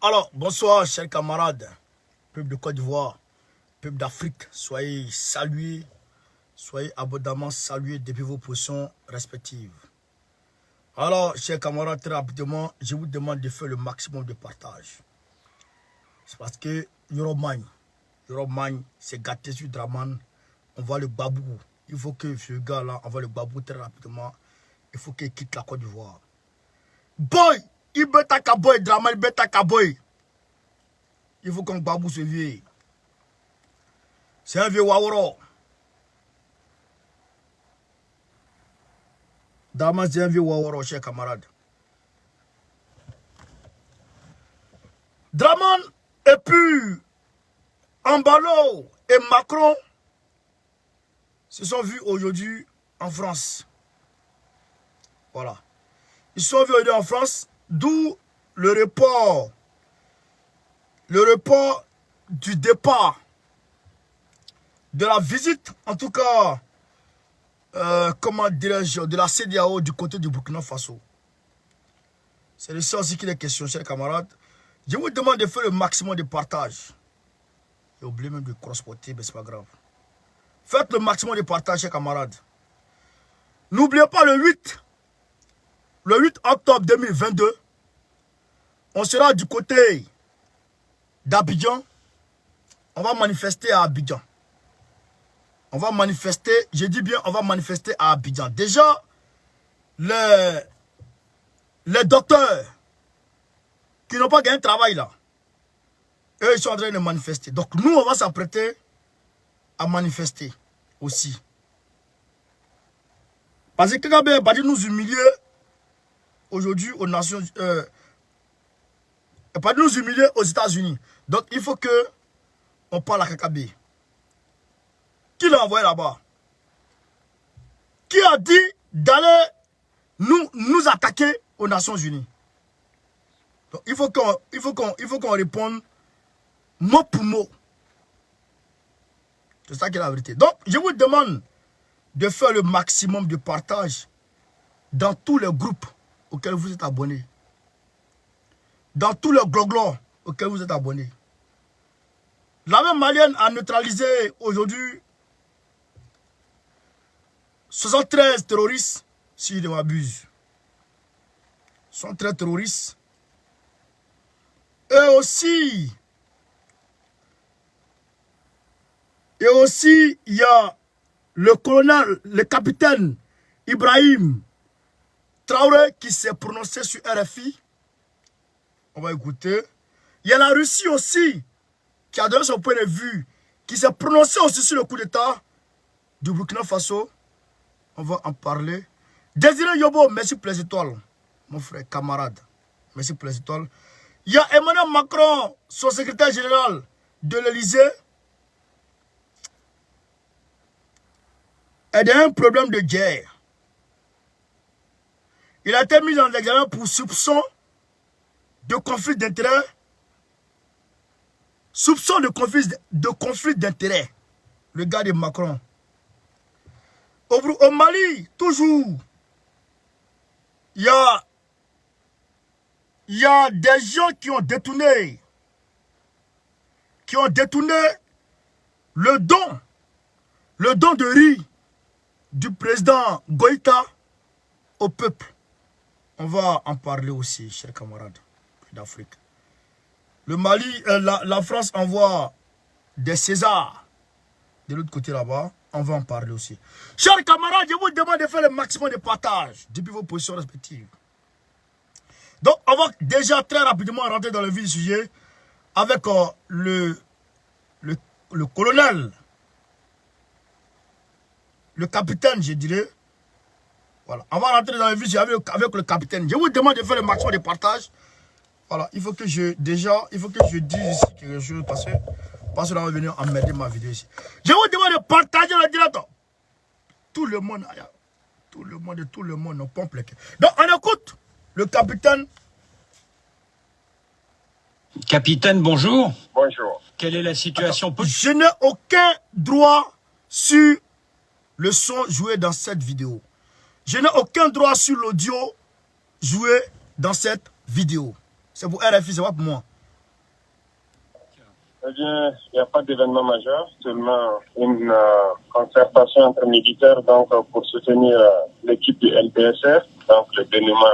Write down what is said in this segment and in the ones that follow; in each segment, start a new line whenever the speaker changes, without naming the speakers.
Alors, bonsoir, chers camarades, peuple de Côte d'Ivoire, peuple d'Afrique, soyez salués, soyez abondamment salués depuis vos positions respectives. Alors, chers camarades, très rapidement, je vous demande de faire le maximum de partage. C'est parce que Yoromagne, c'est gâté sur Draman, on voit le babou. Il faut que ce gars-là, on voit le babou très rapidement. Il faut qu'il quitte la Côte d'Ivoire. Boy, il bêta kaboy, Draman, il bêta kaboy. Il faut qu'on babou ce vieux. C'est un vieux Waworo. Draman, c'est un vieux Waworo, chers camarades. Draman et puis Ambalo et Macron se sont vus aujourd'hui en France. Voilà. Ils sont vus aujourd'hui en France, d'où le report du départ de la visite, en tout cas, comment dirais-je, de la CEDEAO du côté du Burkina Faso. C'est de ça aussi qu'il est question, chers camarades. Je vous demande de faire le maximum de partage. J'ai oublié même de cross-porter, mais c'est pas grave. Faites le maximum de partage, chers camarades. N'oubliez pas le 8 octobre 2022, on sera du côté d'Abidjan. On va manifester à Abidjan. On va manifester, je dis bien, on va manifester à Abidjan. Déjà, les docteurs qui n'ont pas gagné de travail là, eux, ils sont en train de manifester. Donc, nous, on va s'apprêter à manifester aussi. Parce que Kagame est parti nous humilier aujourd'hui aux Nations Unies. Pas de nous humilier aux États-Unis. Donc, il faut que on parle à Kagame. Qui l'a envoyé là-bas? Qui a dit d'aller nous attaquer aux Nations Unies? Donc, il faut qu'on réponde mot pour mot. C'est ça qui est la vérité. Donc, je vous demande de faire le maximum de partage dans tous les groupes auxquels vous êtes abonnés. Dans tous les gloglos auxquels vous êtes abonnés. L'armée malienne a neutralisé aujourd'hui 73 terroristes, si je ne m'abuse. 73 terroristes. Et aussi, il y a le colonel, le capitaine Ibrahim Traoré qui s'est prononcé sur RFI. On va écouter. Il y a la Russie aussi qui a donné son point de vue, qui s'est prononcé aussi sur le coup d'État du Burkina Faso. On va en parler. Désiré Yobo, merci pour les étoiles. Mon frère, camarade, merci pour les étoiles. Il y a Emmanuel Macron, son secrétaire général de l'Élysée. Il y a un problème de guerre. Il a été mis en examen pour soupçon de conflit d'intérêt. Soupçon de conflit d'intérêt. Le gars de Macron. Au Mali, toujours, il y a des gens qui ont détourné le don de riz du président Goïta au peuple. On va en parler aussi, chers camarades d'Afrique. Le Mali, la France envoie des Césars de l'autre côté là-bas. On va en parler aussi. Chers camarades, je vous demande de faire le maximum de partage depuis vos positions respectives. Donc, on va déjà très rapidement rentrer dans le vif du sujet avec le colonel, le capitaine, je dirais. Voilà, on va rentrer dans le vif du sujet avec le capitaine. Je vous demande de faire le maximum de partage. Voilà, il faut que je dise ici quelque chose parce que là, on va venir emmerder ma vidéo ici. Je vous demande de partager le direct. Tout le monde, on pompe les cœurs. Donc, on écoute le capitaine.
Capitaine, bonjour.
Bonjour.
Quelle est la situation?
Je n'ai aucun droit sur le son joué dans cette vidéo. Je n'ai aucun droit sur l'audio joué dans cette vidéo. C'est pour RFI, c'est pas pour moi.
Eh bien, il n'y a pas d'événement majeur, seulement une concertation entre militaires donc, pour soutenir l'équipe du LPSR, donc le dénouement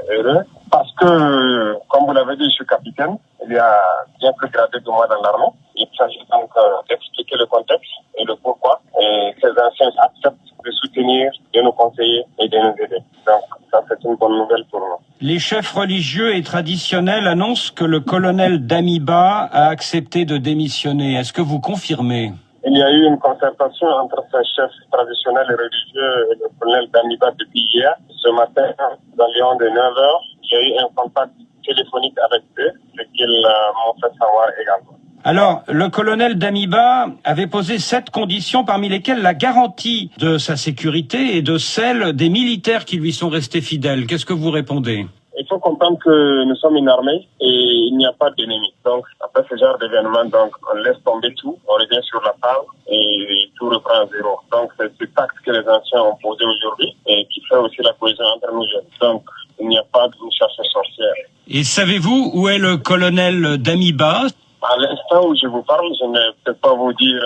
est heureux. Parce que, comme vous l'avez dit, je suis capitaine, il y a bien plus gradé que moi dans l'armée. Il s'agit donc d'expliquer le contexte et le pourquoi. Et ces anciens acceptent de soutenir, de nous conseiller et de nous aider. Donc, ça, c'est une bonne nouvelle pour nous.
Les chefs religieux et traditionnels annoncent que le colonel Damiba a accepté de démissionner. Est-ce que vous confirmez?
Il y a eu une concertation entre ces chefs traditionnels et religieux et le colonel Damiba depuis hier. Ce matin, dans l'environ de 9h, il y a eu un contact téléphonique avec eux, ce qu'ils m'ont fait savoir également.
Alors, le colonel Damiba avait posé 7 conditions, parmi lesquelles la garantie de sa sécurité et de celle des militaires qui lui sont restés fidèles. Qu'est-ce que vous répondez?
Il faut comprendre que nous sommes une armée et il n'y a pas d'ennemis. Donc, après ce genre d'événement, donc, on laisse tomber tout, on revient sur la table et tout reprend à zéro. Donc, c'est ce acte que les anciens ont posé aujourd'hui et qui fait aussi la cohésion entre nous jeunes. Donc, il n'y a pas de chasse sorcière.
Et savez-vous où est le colonel Damiba?
À l'instant où je vous parle, je ne peux pas vous dire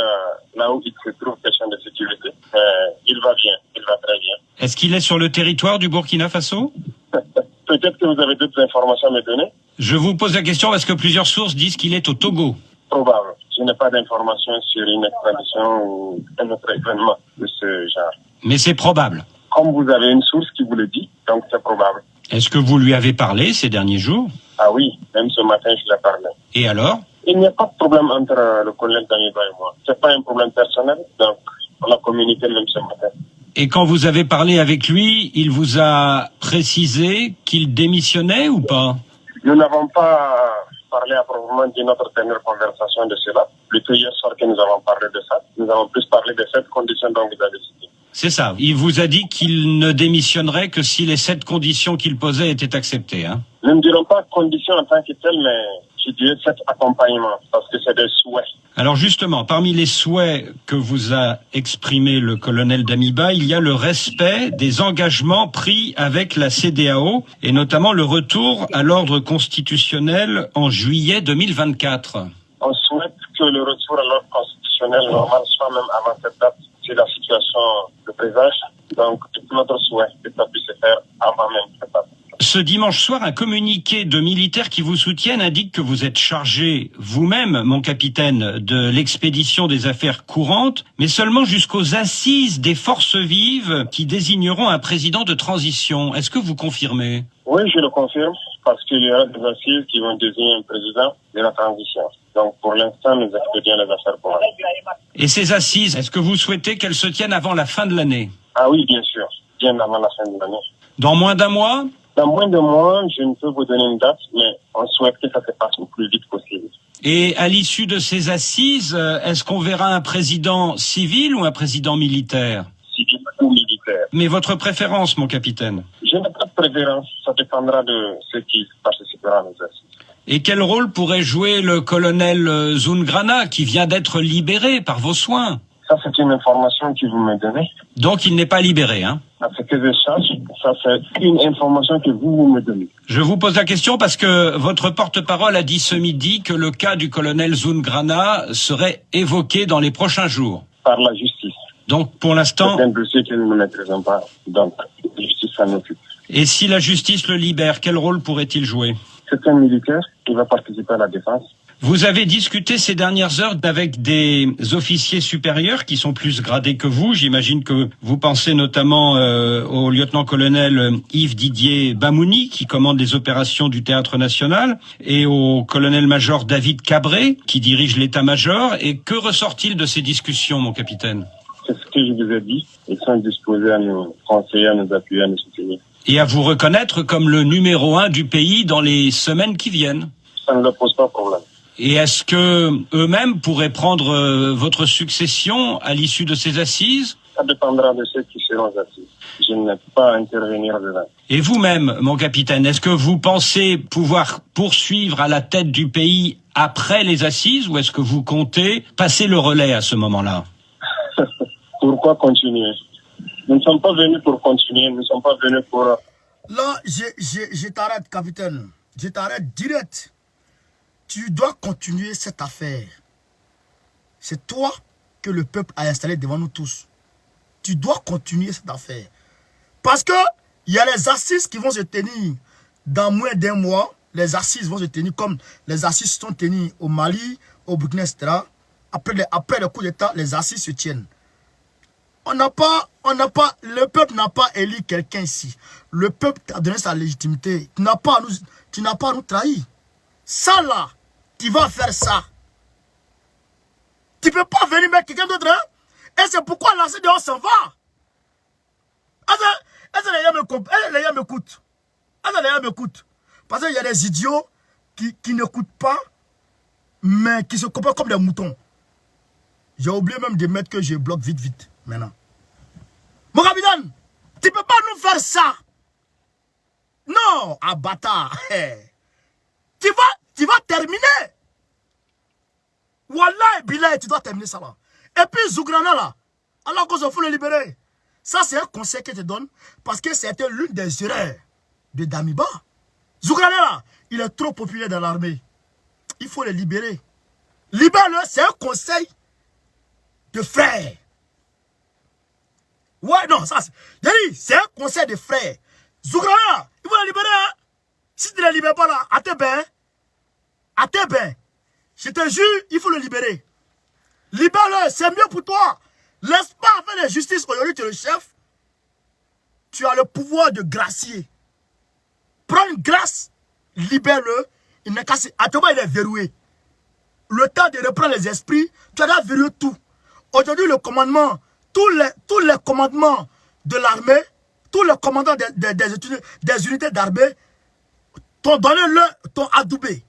là où il se trouve, question de sécurité. Il va bien, il va très bien.
Est-ce qu'il est sur le territoire du Burkina Faso?
Peut-être que vous avez d'autres informations à me donner.
Je vous pose la question parce que plusieurs sources disent qu'il est au Togo.
Probable. Je n'ai pas d'informations sur une extradition ou un autre événement de ce genre.
Mais c'est probable.
Comme vous avez une source qui vous le dit, donc c'est probable.
Est-ce que vous lui avez parlé ces derniers jours?
Ah oui, même ce matin, je l'ai parlé.
Et alors?
Il n'y a pas de problème entre le colonel Damiba et moi. C'est pas un problème personnel, donc on a communiqué même ce matin.
Et quand vous avez parlé avec lui, il vous a précisé qu'il démissionnait ou pas?
Nous n'avons pas parlé à proprement d'une notre dernière conversation de cela. Plutôt hier soir que nous avons parlé de ça. Nous avons plus parlé de cette condition dont vous avez cité. C'est
ça. Il vous a dit qu'il ne démissionnerait que si les 7 conditions qu'il posait étaient acceptées, hein?
Nous ne dirons pas conditions en tant que telles, mais je dirais cet accompagnement, parce que c'est des souhaits.
Alors justement, parmi les souhaits que vous a exprimé le colonel Damiba, il y a le respect des engagements pris avec la CEDEAO, et notamment le retour à l'ordre constitutionnel en juillet 2024.
On souhaite que le retour à l'ordre constitutionnel normal soit même avant cette date, si la situation le présage. Donc, c'est notre souhait que ça puisse se faire avant même cette date.
Ce dimanche soir, un communiqué de militaires qui vous soutiennent indique que vous êtes chargé vous-même, mon capitaine, de l'expédition des affaires courantes, mais seulement jusqu'aux assises des forces vives qui désigneront un président de transition. Est-ce que vous confirmez?
Oui, je le confirme, parce qu'il y aura des assises qui vont désigner un président de la transition. Donc, pour l'instant, nous expédions les affaires courantes.
Et ces assises, est-ce que vous souhaitez qu'elles se tiennent avant la fin de l'année?
Ah oui, bien sûr, bien avant la fin de l'année.
Dans moins d'un mois?
Dans moins de mois, je ne peux vous donner une date, mais on souhaite que ça se passe le plus vite possible.
Et à l'issue de ces assises, est-ce qu'on verra un président civil ou un président militaire?
Civil ou militaire.
Mais votre préférence, mon capitaine?
Je n'ai pas de préférence, ça dépendra de ceux qui participeront à nos assises.
Et quel rôle pourrait jouer le colonel Zoungrana, qui vient d'être libéré par vos soins?
Ça, c'est une information que vous me donnez.
Donc, il n'est pas libéré, hein?
À ce que je sache, ça, c'est une information que vous me donnez.
Je vous pose la question parce que votre porte-parole a dit ce midi que le cas du colonel Zoungrana serait évoqué dans les prochains jours.
Par la justice.
Donc, pour l'instant...
C'est un dossier que nous ne maîtrisons pas. Donc, la justice s'en occupe.
Et si la justice le libère, quel rôle pourrait-il jouer?
C'est un militaire qui va participer à la défense.
Vous avez discuté ces dernières heures avec des officiers supérieurs qui sont plus gradés que vous. J'imagine que vous pensez notamment au lieutenant-colonel Yves Didier Bamouni, qui commande les opérations du Théâtre National, et au colonel-major David Cabré, qui dirige l'état-major. Et que ressort-il de ces discussions, mon capitaine?
C'est ce que je vous ai dit. Ils sont disposés à nous conseiller, à nous appuyer, à nous soutenir.
Et à vous reconnaître comme le numéro 1 du pays dans les semaines qui viennent.
Ça ne leur pose pas problème.
Et est-ce que eux-mêmes pourraient prendre votre succession à l'issue de ces assises?
Ça dépendra de ceux qui seront assises. Je ne peux pas intervenir dedans.
Et vous-même, mon capitaine, est-ce que vous pensez pouvoir poursuivre à la tête du pays après les assises ou est-ce que vous comptez passer le relais à ce moment-là?
Pourquoi continuer? Nous ne sommes pas venus pour continuer, nous ne sommes pas venus pour...
Là, je t'arrête, capitaine. Je t'arrête direct. Tu dois continuer cette affaire. c'est toi que le peuple a installé devant nous tous. Tu dois continuer cette affaire. Parce que il y a les assises qui vont se tenir dans moins d'un mois. Les assises vont se tenir comme les assises sont tenues au Mali, au Burkina, etc. Après le coup d'État, les assises se tiennent. Le peuple n'a pas élu quelqu'un ici. Le peuple t'a donné sa légitimité. Tu n'as pas à nous trahir. Ça là, tu vas faire ça. Tu ne peux pas venir mettre quelqu'un d'autre. Hein? Et c'est pourquoi la CEDEAO s'en va. Est-ce que les gens m'écoutent? Parce qu'il y a des idiots qui n'écoutent pas, mais qui se comportent comme des moutons. J'ai oublié même de mettre que je bloque vite maintenant. Mon capitaine, tu ne peux pas nous faire ça. Non, bâtard. Tu vas terminer. Wallah, Bilay, tu dois terminer ça là. Et puis Zougrana là, alors qu'on se faut le libérer. Ça c'est un conseil que je te donne parce que c'était l'une des erreurs de Damiba. Zougrana là, il est trop populaire dans l'armée. Il faut le libérer. Libère-le, c'est un conseil de frère. Ouais, non, ça c'est un conseil de frère. Zougrana, il faut le libérer. Hein? Si tu ne le libères pas là, à tes bains, je te jure, il faut le libérer. Libère-le, c'est mieux pour toi. Laisse pas faire la justice. Aujourd'hui, tu es le chef. Tu as le pouvoir de gracier. Prends une grâce, libère-le. Il n'est qu'à Atoba, il est verrouillé. Le temps de reprendre les esprits, tu as verrouillé tout. Aujourd'hui, le commandement, tous les commandements de l'armée, tous les commandants des unités d'armée, t'ont donné ton adoubé.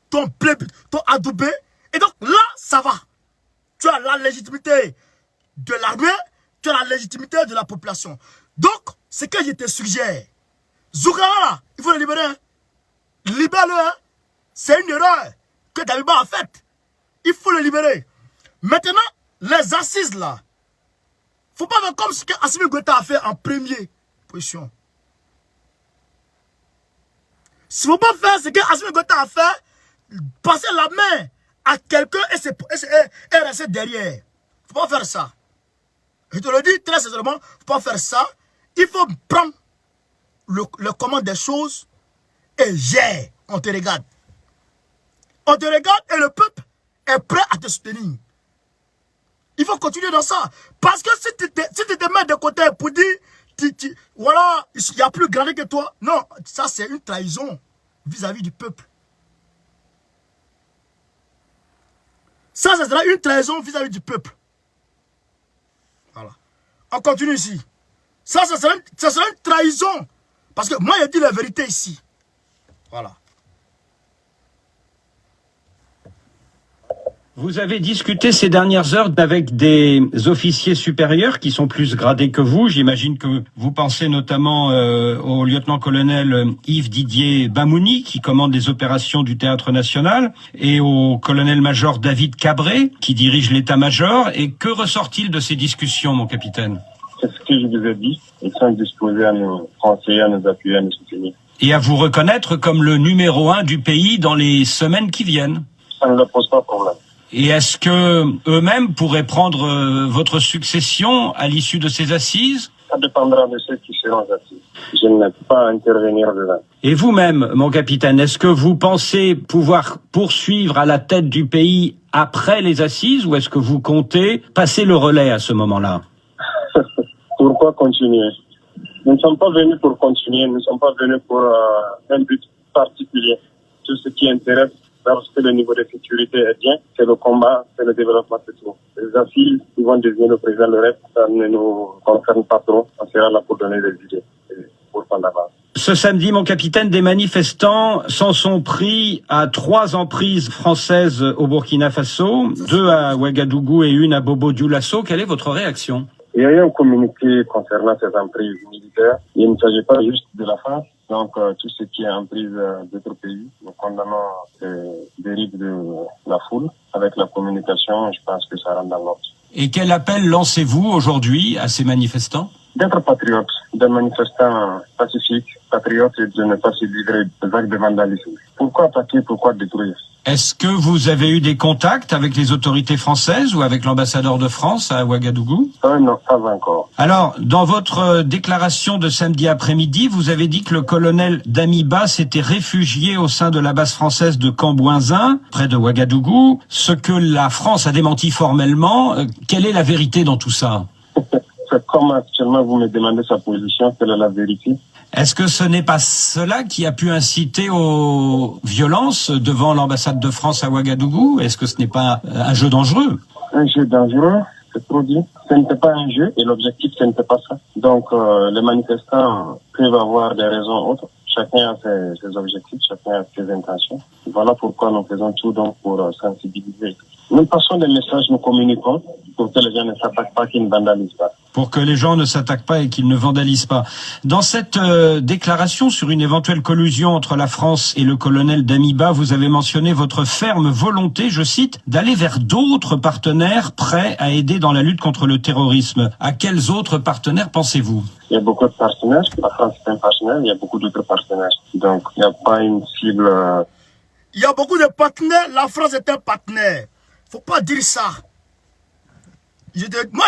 Ton adoubé. Et donc là, ça va. Tu as la légitimité de l'armée, tu as la légitimité de la population. Donc, ce que je te suggère, Zougrana, il faut le libérer. Hein? Libère-le. Hein? C'est une erreur que Damiba a faite. Il faut le libérer. Maintenant, les assises là, faut pas faire comme ce que Assimi Goïta a fait en première position. Il ne faut pas faire ce que Assimi Goïta a fait, passer la main à quelqu'un et rester derrière. Il ne faut pas faire ça. Je te le dis très sincèrement, il ne faut pas faire ça. Il faut prendre le commande des choses et gère. On te regarde. On te regarde et le peuple est prêt à te soutenir. Il faut continuer dans ça. Parce que si tu te mets de côté pour dire, voilà, il y a plus grand que toi. Non, ça c'est une trahison vis-à-vis du peuple. Ça sera une trahison vis-à-vis du peuple. Voilà. On continue ici. Ça sera une trahison. Parce que moi, je dis la vérité ici. Voilà.
Vous avez discuté ces dernières heures avec des officiers supérieurs qui sont plus gradés que vous. J'imagine que vous pensez notamment au lieutenant-colonel Yves Didier Bamouni, qui commande les opérations du Théâtre National, et au colonel-major David Cabré, qui dirige l'état-major. Et que ressort-il de ces discussions, mon capitaine?
C'est ce que je vous ai dit. Ils sont disposés à nous conseiller, à nous appuyer, à nous soutenir.
Et à vous reconnaître comme le numéro 1 du pays dans les semaines qui viennent.
Ça ne leur pose pas de problème.
Et est-ce que eux-mêmes pourraient prendre votre succession à l'issue de ces assises?
Ça dépendra de ceux qui seront assis. Je ne peux pas intervenir dedans.
Et vous-même, mon capitaine, est-ce que vous pensez pouvoir poursuivre à la tête du pays après les assises ou est-ce que vous comptez passer le relais à ce moment-là?
Pourquoi continuer? Nous ne sommes pas venus pour continuer, nous ne sommes pas venus pour un but particulier. Tout ce qui intéresse, parce que le niveau de sécurité est bien, c'est le combat, c'est le développement, c'est tout. Les assises, ils vont devenir le président, le reste, ça ne nous concerne pas trop. On sera là pour donner des idées, pour prendre l'avance.
Ce samedi, mon capitaine, des manifestants s'en sont pris à 3 emprises françaises au Burkina Faso, 2 à Ouagadougou et 1 à Bobo-Dioulasso. Quelle est votre réaction?
Il y a eu un communiqué concernant ces emprises militaires. Il ne s'agit pas juste de la France. Donc, tout ce qui est emprise d'autres pays, nous condamnons les dérives de la foule. Avec la communication, je pense que ça rentre dans l'ordre.
Et quel appel lancez-vous aujourd'hui à ces manifestants?
D'être patriotes, des manifestants pacifiques, patriotes, et de ne pas se livrer des actes de vandalisme. Pourquoi attaquer, pourquoi détruire?
Est-ce que vous avez eu des contacts avec les autorités françaises ou avec l'ambassadeur de France à Ouagadougou?
Non, pas encore.
Alors, dans votre déclaration de samedi après-midi, vous avez dit que le colonel Damiba s'était réfugié au sein de la base française de Cambouinzin, près de Ouagadougou, ce que la France a démenti formellement. Quelle est la vérité dans tout ça?
C'est comme actuellement vous me demandez sa position, quelle est la vérité?
Est-ce que ce n'est pas cela qui a pu inciter aux violences devant l'ambassade de France à Ouagadougou? Est-ce que ce n'est pas un jeu dangereux?
Un jeu dangereux, c'est trop dit. Ce n'était pas un jeu et l'objectif, ce n'était pas ça. Donc, les manifestants peuvent avoir des raisons autres. Chacun a ses objectifs, chacun a ses intentions. Voilà pourquoi nous faisons tout donc pour sensibiliser. Nous passons des messages, nous communiquons pour que les gens ne s'attaquent pas, qu'ils ne vandalisent pas.
Pour que les gens ne s'attaquent pas et qu'ils ne vandalisent pas. Dans cette déclaration sur une éventuelle collusion entre la France et le colonel Damiba, vous avez mentionné votre ferme volonté, je cite, d'aller vers d'autres partenaires prêts à aider dans la lutte contre le terrorisme. À quels autres partenaires pensez-vous?
Il y a beaucoup de partenaires. La France est un partenaire, il y a beaucoup d'autres partenaires. Donc, il n'y a pas une cible...
Il y a beaucoup de partenaires, la France est un partenaire. Faut pas dire ça. Moi,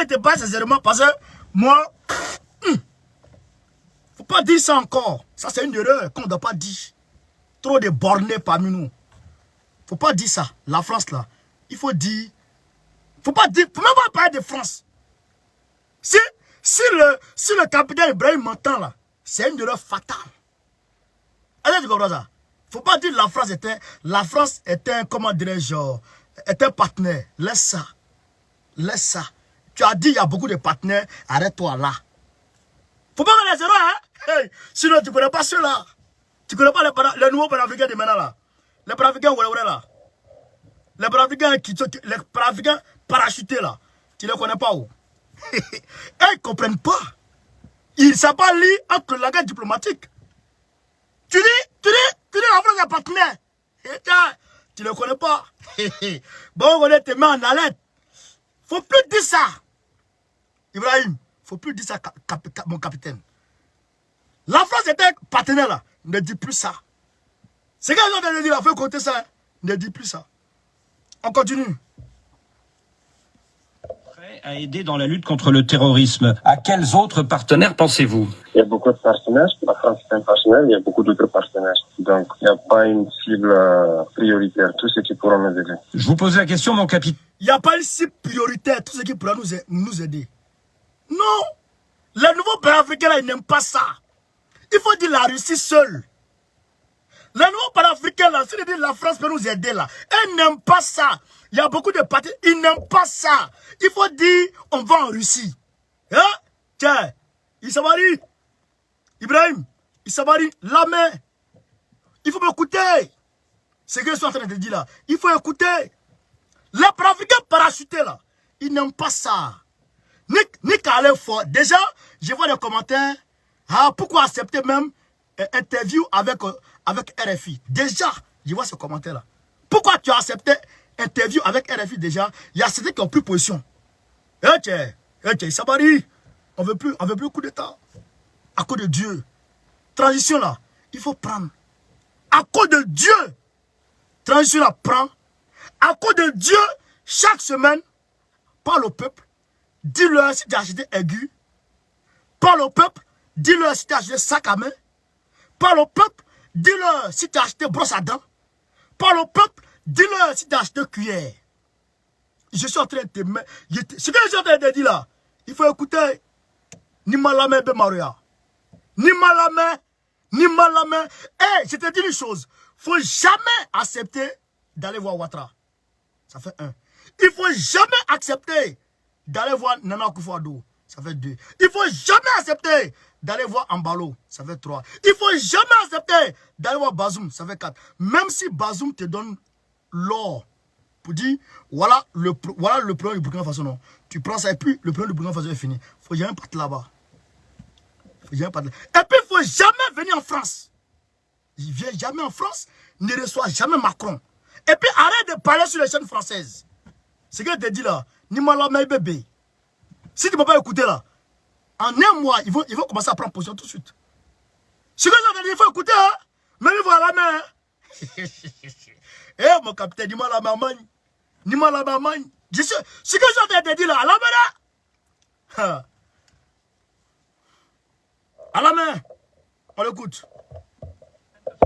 je te parle sincèrement parce que moi, faut pas dire ça encore. Ça, c'est une erreur qu'on ne doit pas dire. Trop de bornés parmi nous. Faut pas dire ça. La France, là, il faut dire... Faut pas dire... Faut même pas parler de France. Si le capitaine Ibrahim m'entend, là, c'est une erreur fatale. Est-ce que tu comprends ça? Faut pas dire la France est un, comment dirais-je, est un partenaire. Laisse ça. Laisse ça. Tu as dit il y a beaucoup de partenaires. Arrête-toi là. Faut pas faire les erreurs, hein? Hey, sinon tu connais pas ceux-là. Tu connais pas les nouveaux panafricains de maintenant là. Les panafricains là. Les panafricains parachutés là. Tu les connais pas où? Ils ne comprennent pas. Ils ne savent pas lire entre le langage diplomatique. Tu dis la France est partenaire. Tu ne le connais pas. Bon, on te met en alerte. Faut plus dire ça. Ibrahim, faut plus dire ça, mon capitaine. La France est un partenaire là. Ne dis plus ça. C'est quelque chose de dire, il faut écouter ça. Hein. Ne dis plus ça. On continue.
Prêt à aider dans la lutte contre le terrorisme. À quels autres partenaires pensez-vous?
Il y a beaucoup de partenaires. La France est un partenaire, il y a beaucoup d'autres partenaires. Donc, il n'y a pas une cible prioritaire. Tous ceux qui pourront nous aider.
Je vous pose la question, mon capitaine.
Il n'y a pas une cible prioritaire, tous ceux qui pourront nous aider. Non. Les nouveaux panafricains, là, ils n'aiment pas ça. Il faut dire la Russie seule. Les nouveaux panafricains, là, si ils disent la France peut nous aider, là, ils n'aiment pas ça. Il y a beaucoup de partis, ils n'aiment pas ça. Il faut dire, on va en Russie. Hein? Tiens, Issabari, Ibrahim, Issabari, la main. Il faut m'écouter. C'est ce que je suis en train de dire là. Il faut écouter. Les panafricains parachutés là, ils n'aiment pas ça. Ni qu'à aller fort. Déjà, je vois des commentaires. Ah, pourquoi accepter même interview avec RFI? Déjà, je vois ce commentaire là. Pourquoi tu as accepté interview avec RFI déjà? Il y a certains qui ont pris position. Sabari, on veut plus coup d'état. À cause de Dieu. Transition là, il faut prendre. À cause de Dieu. Transition là, prends. À cause de Dieu, chaque semaine, parle au peuple. Dis-leur si tu as acheté aigu. Parle au peuple. Dis-leur si tu as acheté sac à main. Parle au peuple. Dis-leur si tu as acheté brosse à dents. Parle au peuple. Dis-leur si tu as acheté cuillère. Je suis en train de te mettre. Ce que je suis en train de dire là, il faut écouter. Ni malame be maria. Ni malame. Ni malame. Je te dis une chose. Il ne faut jamais accepter d'aller voir Ouattara. Ça fait 1. Il ne faut jamais accepter d'aller voir Nana Akufo-Addo. Ça fait 2. Il ne faut jamais accepter d'aller voir Ambalo. Ça fait 3. Il ne faut jamais accepter d'aller voir Bazoum. Ça fait 4. Même si Bazoum te donne l'or pour dire, voilà le problème du Burkina Faso. Non. Tu prends ça et puis le problème du Burkina Faso est fini. Il ne faut jamais partir là-bas. Et puis il ne faut jamais venir en France. Il ne vient jamais en France, ne reçoit jamais Macron. Et puis arrête de parler sur les chaînes françaises. Ce que je te dis là, ni malama bébé. Si tu ne peux pas écouter là, en un mois, ils vont commencer à prendre position tout de suite. Ce que je te dis, il faut écouter, hein. Même ils vont à la main. Eh, mon capitaine, dis-moi la maman. Dis-moi la maman. Ce que je t'ai dit là, à la main. À la main. On l'écoute.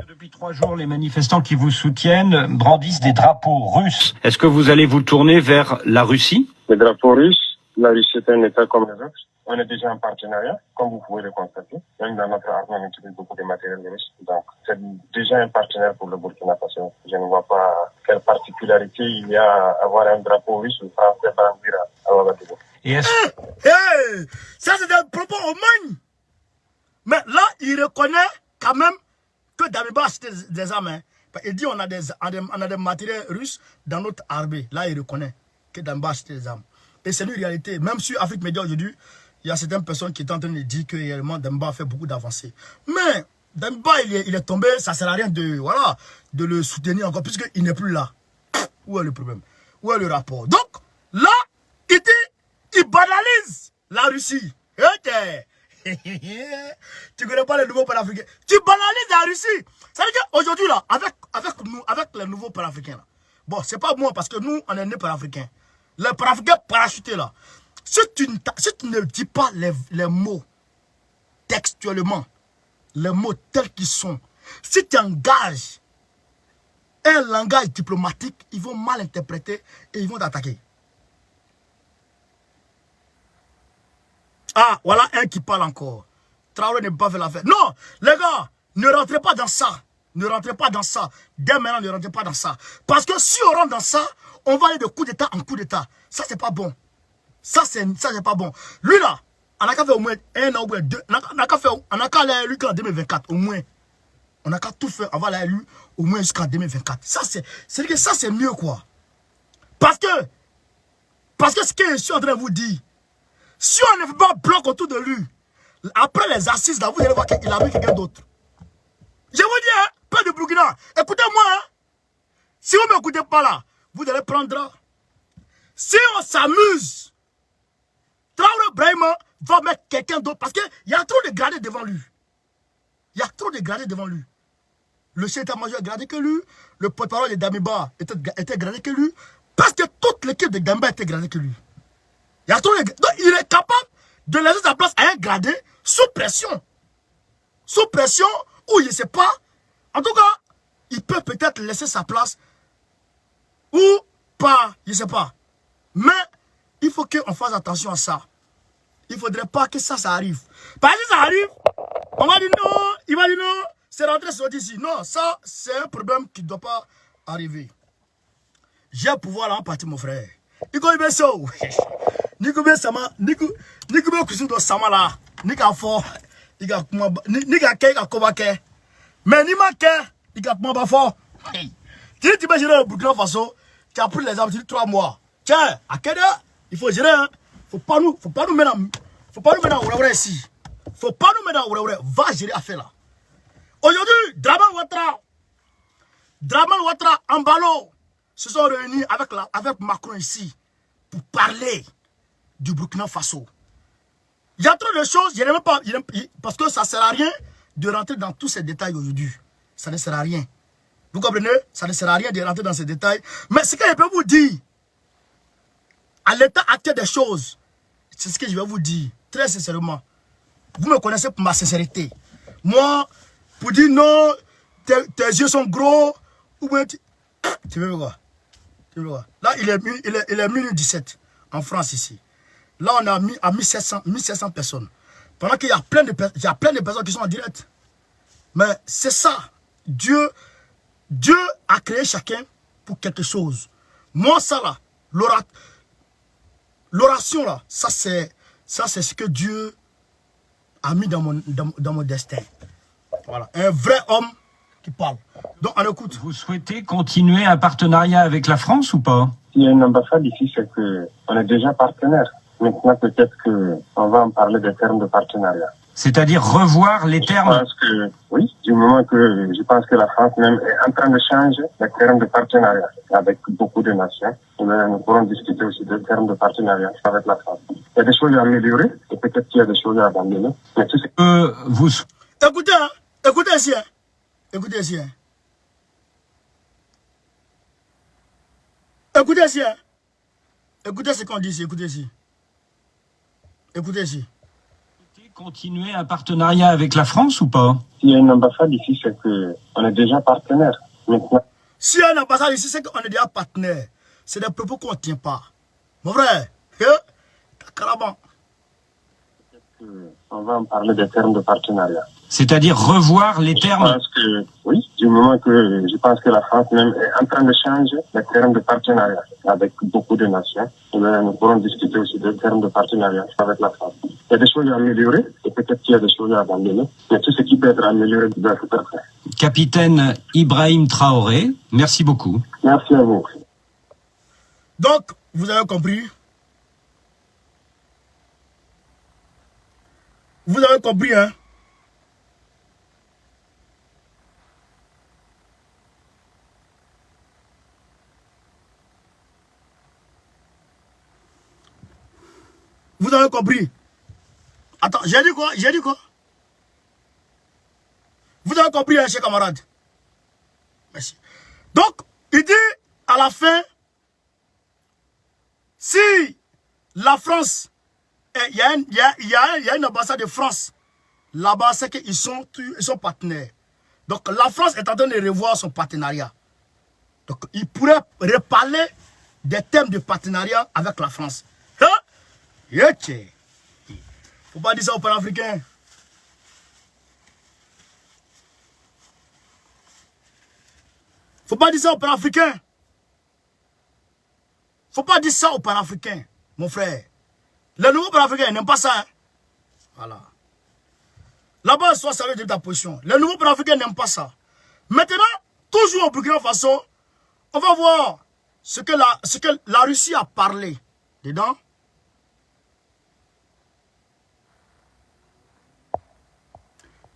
Depuis 3 jours, les manifestants qui vous soutiennent brandissent des drapeaux russes. Est-ce que vous allez vous tourner vers la Russie?
Les drapeaux russes, la Russie est un État comme les autres. On est déjà en partenariat, comme vous pouvez le constater. Même dans notre armée, on utilise beaucoup de matériel russe. Donc, c'est déjà un partenaire pour le Burkina Faso. Je ne vois pas quelle particularité il y a à avoir un drapeau russe ou français brandir à Ouagadougou.
Et est-ce
Hey, ça c'est un propos au Magne. Mais là, il reconnaît quand même que Damiba a acheté des armes. Hein. Il dit on a des matériels russes dans notre armée. Là, il reconnaît que Damiba a acheté des armes. Et c'est une réalité. Même sur Afrique Média aujourd'hui, il y a certaines personnes qui sont en train de dire que réellement Damiba a fait beaucoup d'avancées. Mais Damiba, il est tombé, ça ne sert à rien de le soutenir encore, puisqu'il n'est plus là. Où est le problème? Où est le rapport? Donc, là, il banalise la Russie. Okay. Tu connais pas les nouveaux panafricains. Tu banalises la Russie. Ça veut dire qu'aujourd'hui, là, avec les nouveaux panafricains, là, bon, c'est pas moi parce que nous, on est nés panafricains. Les panafricains parachutés, là, si tu ne dis pas les mots textuellement, les mots tels qu'ils sont, si tu engages un langage diplomatique, ils vont mal interpréter et ils vont t'attaquer. Ah, voilà un qui parle encore. Traoré ne peut pas faire l'affaire. Non, les gars, ne rentrez pas dans ça. Ne rentrez pas dans ça. Dès maintenant, ne rentrez pas dans ça. Parce que si on rentre dans ça, on va aller de coup d'état en coup d'état. Ça, c'est pas bon. Ça, c'est pas bon. Lui, là, on a qu'à faire au moins 1 an ou 2. On a qu'à aller à lui qu'en 2024, au moins. On a qu'à tout faire avant d'aller à lui au moins jusqu'en 2024. Ça, c'est mieux, quoi. Parce que ce que je suis en train de vous dire, si on ne fait pas bloc autour de lui, après les assises, là, vous allez voir qu'il a mis quelqu'un d'autre. Je vous dis, hein, peuple de Burkina, écoutez-moi, hein. Si vous ne m'écoutez pas là, vous allez prendre. Si on s'amuse, Traoré Brahima va mettre quelqu'un d'autre parce qu'il y a trop de gradés devant lui. Il y a trop de gradés devant lui. Le chef d'état-major est gradé que lui, le porte-parole de Damiba était gradé que lui, parce que toute l'équipe de Damiba était gradée que lui. Il y a trop de... Donc, il est capable de laisser sa place à un gradé sous pression. Sous pression, ou il ne sait pas. En tout cas, il peut peut-être laisser sa place ou pas, je ne sais pas. Mais il faut qu'on fasse attention à ça. Il ne faudrait pas que ça arrive. Parce que si ça arrive, on va dire non, il va dire non, c'est rentré sorti ici. Non, ça, c'est un problème qui ne doit pas arriver. J'ai le pouvoir là en partie, mon frère. Il connaît bien ça. Nikube sama, nikube kusudo sama la, nika fo, nika ke, nika koba ke. Mais ni ma ke, nika kuma ba fo. Tu vas gérer le Burkina Faso, tu as pris les armes, 3 mois. Tiens, à quelle heure? Il faut gérer, hein. Faut pas nous mettre en ici. Faut pas nous mettre en va gérer l'affaire là. Aujourd'hui, Draman Ouattara, Ambalo, se sont réunis avec Macron ici pour parler du Burkina Faso. Il y a trop de choses, je n'aime pas, parce que ça ne sert à rien de rentrer dans tous ces détails aujourd'hui. Ça ne sert à rien. Vous comprenez? Ça ne sert à rien de rentrer dans ces détails. Mais ce que je peux vous dire, à l'état actuel des choses, c'est ce que je vais vous dire, très sincèrement. Vous me connaissez pour ma sincérité. Moi, pour dire non, tes yeux sont gros, ou bien tu veux voir? Là, il est minuit 17 en France ici. Là, on a mis à 1700 personnes. Pendant qu'il y a plein de personnes qui sont en direct. Mais c'est ça. Dieu a créé chacun pour quelque chose. Moi, ça là, l'oration là, ça c'est ce que Dieu a mis dans mon destin. Voilà. Un vrai homme qui parle. Donc, on écoute.
Vous souhaitez continuer un partenariat avec la France ou pas?
Il y a une ambassade ici, c'est qu'on est déjà partenaire. Maintenant, peut-être qu'on va en parler des termes de partenariat.
C'est-à-dire revoir les termes?
Je pense que, oui, du moment que je pense que la France même est en train de changer les termes de partenariat avec beaucoup de nations. Nous pourrons discuter aussi des termes de partenariat avec la France. Il y a des choses à améliorer et peut-être qu'il y a des choses à abandonner. Mais tout
vous...
Écoutez, hein. Écoutez ici, hein. Écoutez ici, hein. Écoutez ici, hein. Écoutez ce qu'on dit ici, écoutez ici. Écoutez ici.
Continuer un partenariat avec la France ou pas?
S'il y a une ambassade ici, c'est qu'on est déjà partenaire. Maintenant,
S'il y a une ambassade ici, c'est qu'on est déjà partenaire. C'est des propos qu'on ne tient pas. Mon frère, carrément.
on va en parler des termes de partenariat.
C'est-à-dire revoir les
Je
termes.
pense que, oui, du moment que je pense que la France même est en train de changer les termes de partenariat avec beaucoup de nations. Et bien, nous pourrons discuter aussi des termes de partenariat avec la France. Il y a des choses à améliorer, et peut-être qu'il y a des choses à abandonner, mais tout ce qui peut être amélioré doit être fait.
Capitaine Ibrahim Traoré, merci beaucoup.
Merci à vous.
Donc, vous avez compris. Vous avez compris, hein? Vous avez compris? Attends, j'ai dit quoi? J'ai dit quoi? Vous avez compris, hein, chers camarades? Merci. Donc, il dit à la fin, si la France, il y a une ambassade de France, là-bas, c'est qu'ils sont partenaires. Donc, la France est en train de revoir son partenariat. Donc, il pourrait reparler des thèmes de partenariat avec la France. Hein? Faut pas dire ça au Panafricain. Faut pas dire ça au Panafricain. Faut pas dire ça au Panafricain, mon frère. Les nouveaux Panafricains n'aiment pas ça. Hein? Voilà. Là-bas, soit ça veut dire ta position. Les nouveaux Panafricains n'aiment pas ça. Maintenant, toujours au Burkina Faso, on va voir ce que la Russie a parlé dedans.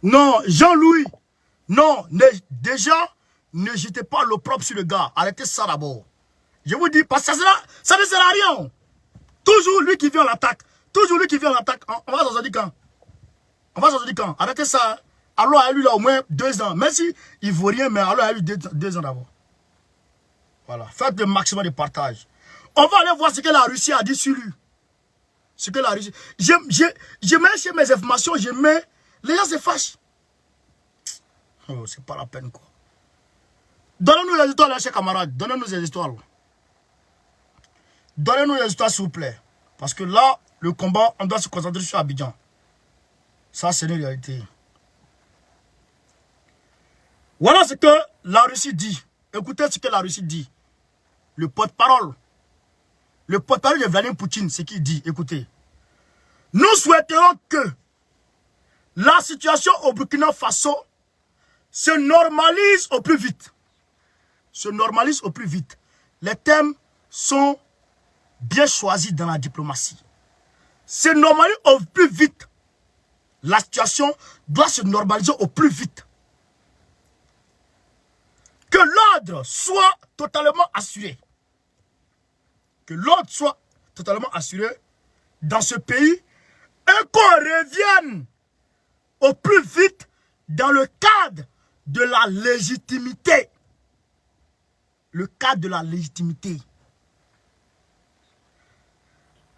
Non, Jean-Louis, non, déjà, ne jetez pas l'opprobre sur le gars. Arrêtez ça d'abord. Je vous dis, parce que ça ne sert à rien. Toujours lui qui vient à l'attaque. Toujours lui qui vient à l'attaque. On va s'en sortir quand? On va s'en sortir quand? Arrêtez ça. Alors, à lui, là, au moins 2 ans. Même si il ne vaut rien, mais alors, à lui, 2 ans d'abord. Voilà. Faites le maximum de partage. On va aller voir ce que la Russie a dit sur lui. Ce que la Russie... Je mets chez mes informations, je mets... Les gens se fâchent. Oh, c'est pas la peine, quoi. Donnez-nous les histoires, là, chers camarades. Donnez-nous les histoires. Donnez-nous les histoires, s'il vous plaît. Parce que là, le combat, on doit se concentrer sur Abidjan. Ça, c'est une réalité. Voilà ce que la Russie dit. Écoutez ce que la Russie dit. Le porte-parole. Le porte-parole de Vladimir Poutine, ce qu'il dit. Écoutez. Nous souhaiterons que la situation au Burkina Faso se normalise au plus vite. Se normalise au plus vite. Les thèmes sont bien choisis dans la diplomatie. Se normalise au plus vite. La situation doit se normaliser au plus vite. Que l'ordre soit totalement assuré. Que l'ordre soit totalement assuré dans ce pays et qu'on revienne au plus vite dans le cadre de la légitimité. Le cadre de la légitimité.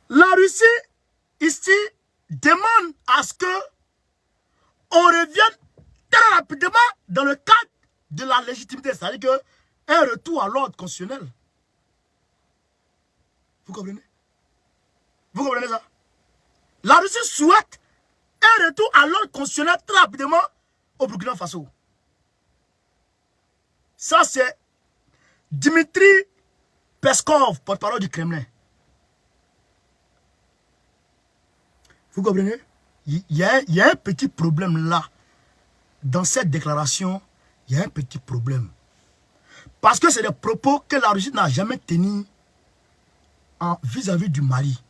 La Russie, ici, demande à ce que on revienne très rapidement dans le cadre de la légitimité. C'est-à-dire qu'un retour à l'ordre constitutionnel. Vous comprenez? Vous comprenez ça? La Russie souhaite un retour à l'ordre constitutionnel très rapidement au Burkina Faso. Ça, c'est Dmitri Peskov, porte-parole du Kremlin. Vous comprenez? Il y a un petit problème là. Dans cette déclaration, il y a un petit problème. Parce que c'est des propos que la Russie n'a jamais tenus vis-à- qui du Mali.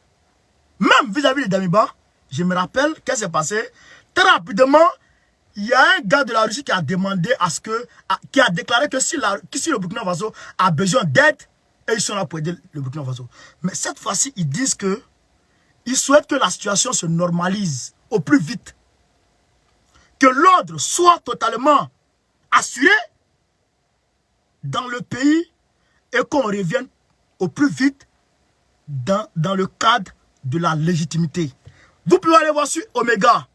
Même vis-à-vis de Damiba, je me rappelle qu'est-ce qui s'est passé. Très rapidement, il y a un gars de la Russie qui a demandé à ce que, qui a déclaré que si le Burkina Faso a besoin d'aide, et ils sont là pour aider le Burkina Faso. Mais cette fois-ci, ils disent que ils souhaitent que la situation se normalise au plus vite. Que l'ordre soit totalement assuré dans le pays et qu'on revienne au plus vite dans le cadre de la légitimité. Vous pouvez aller voir sur Omega.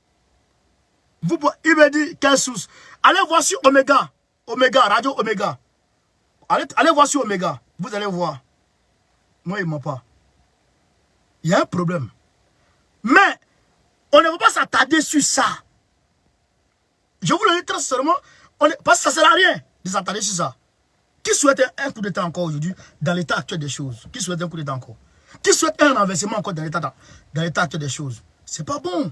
Il me dit quelle source. Allez voir sur Omega. Omega, Radio Omega. Allez voir sur Omega. Vous allez voir. Moi, il ne ment pas. Il y a un problème. Mais, on ne va pas s'attarder sur ça. Je vous le dis très sincèrement, parce que ça ne sert à rien de s'attarder sur ça. Qui souhaite un coup d'état encore aujourd'hui dans l'état actuel des choses? Qui souhaite un coup d'état encore? Qui souhaite un renversement encore dans l'état actuel des choses? C'est pas bon.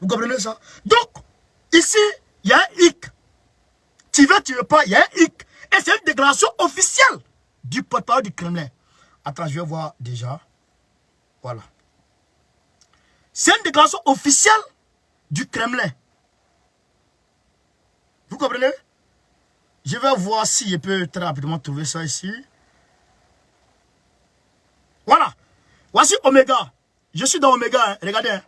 Vous comprenez ça? Donc, ici, il y a un hic. Tu veux pas, il y a un hic. Et c'est une déclaration officielle du porte-parole du Kremlin. Attends, je vais voir déjà. Voilà. C'est une déclaration officielle du Kremlin. Vous comprenez? Je vais voir si je peux très rapidement trouver ça ici. Voilà. Voici Omega. Je suis dans Omega, hein. Regardez. Hein.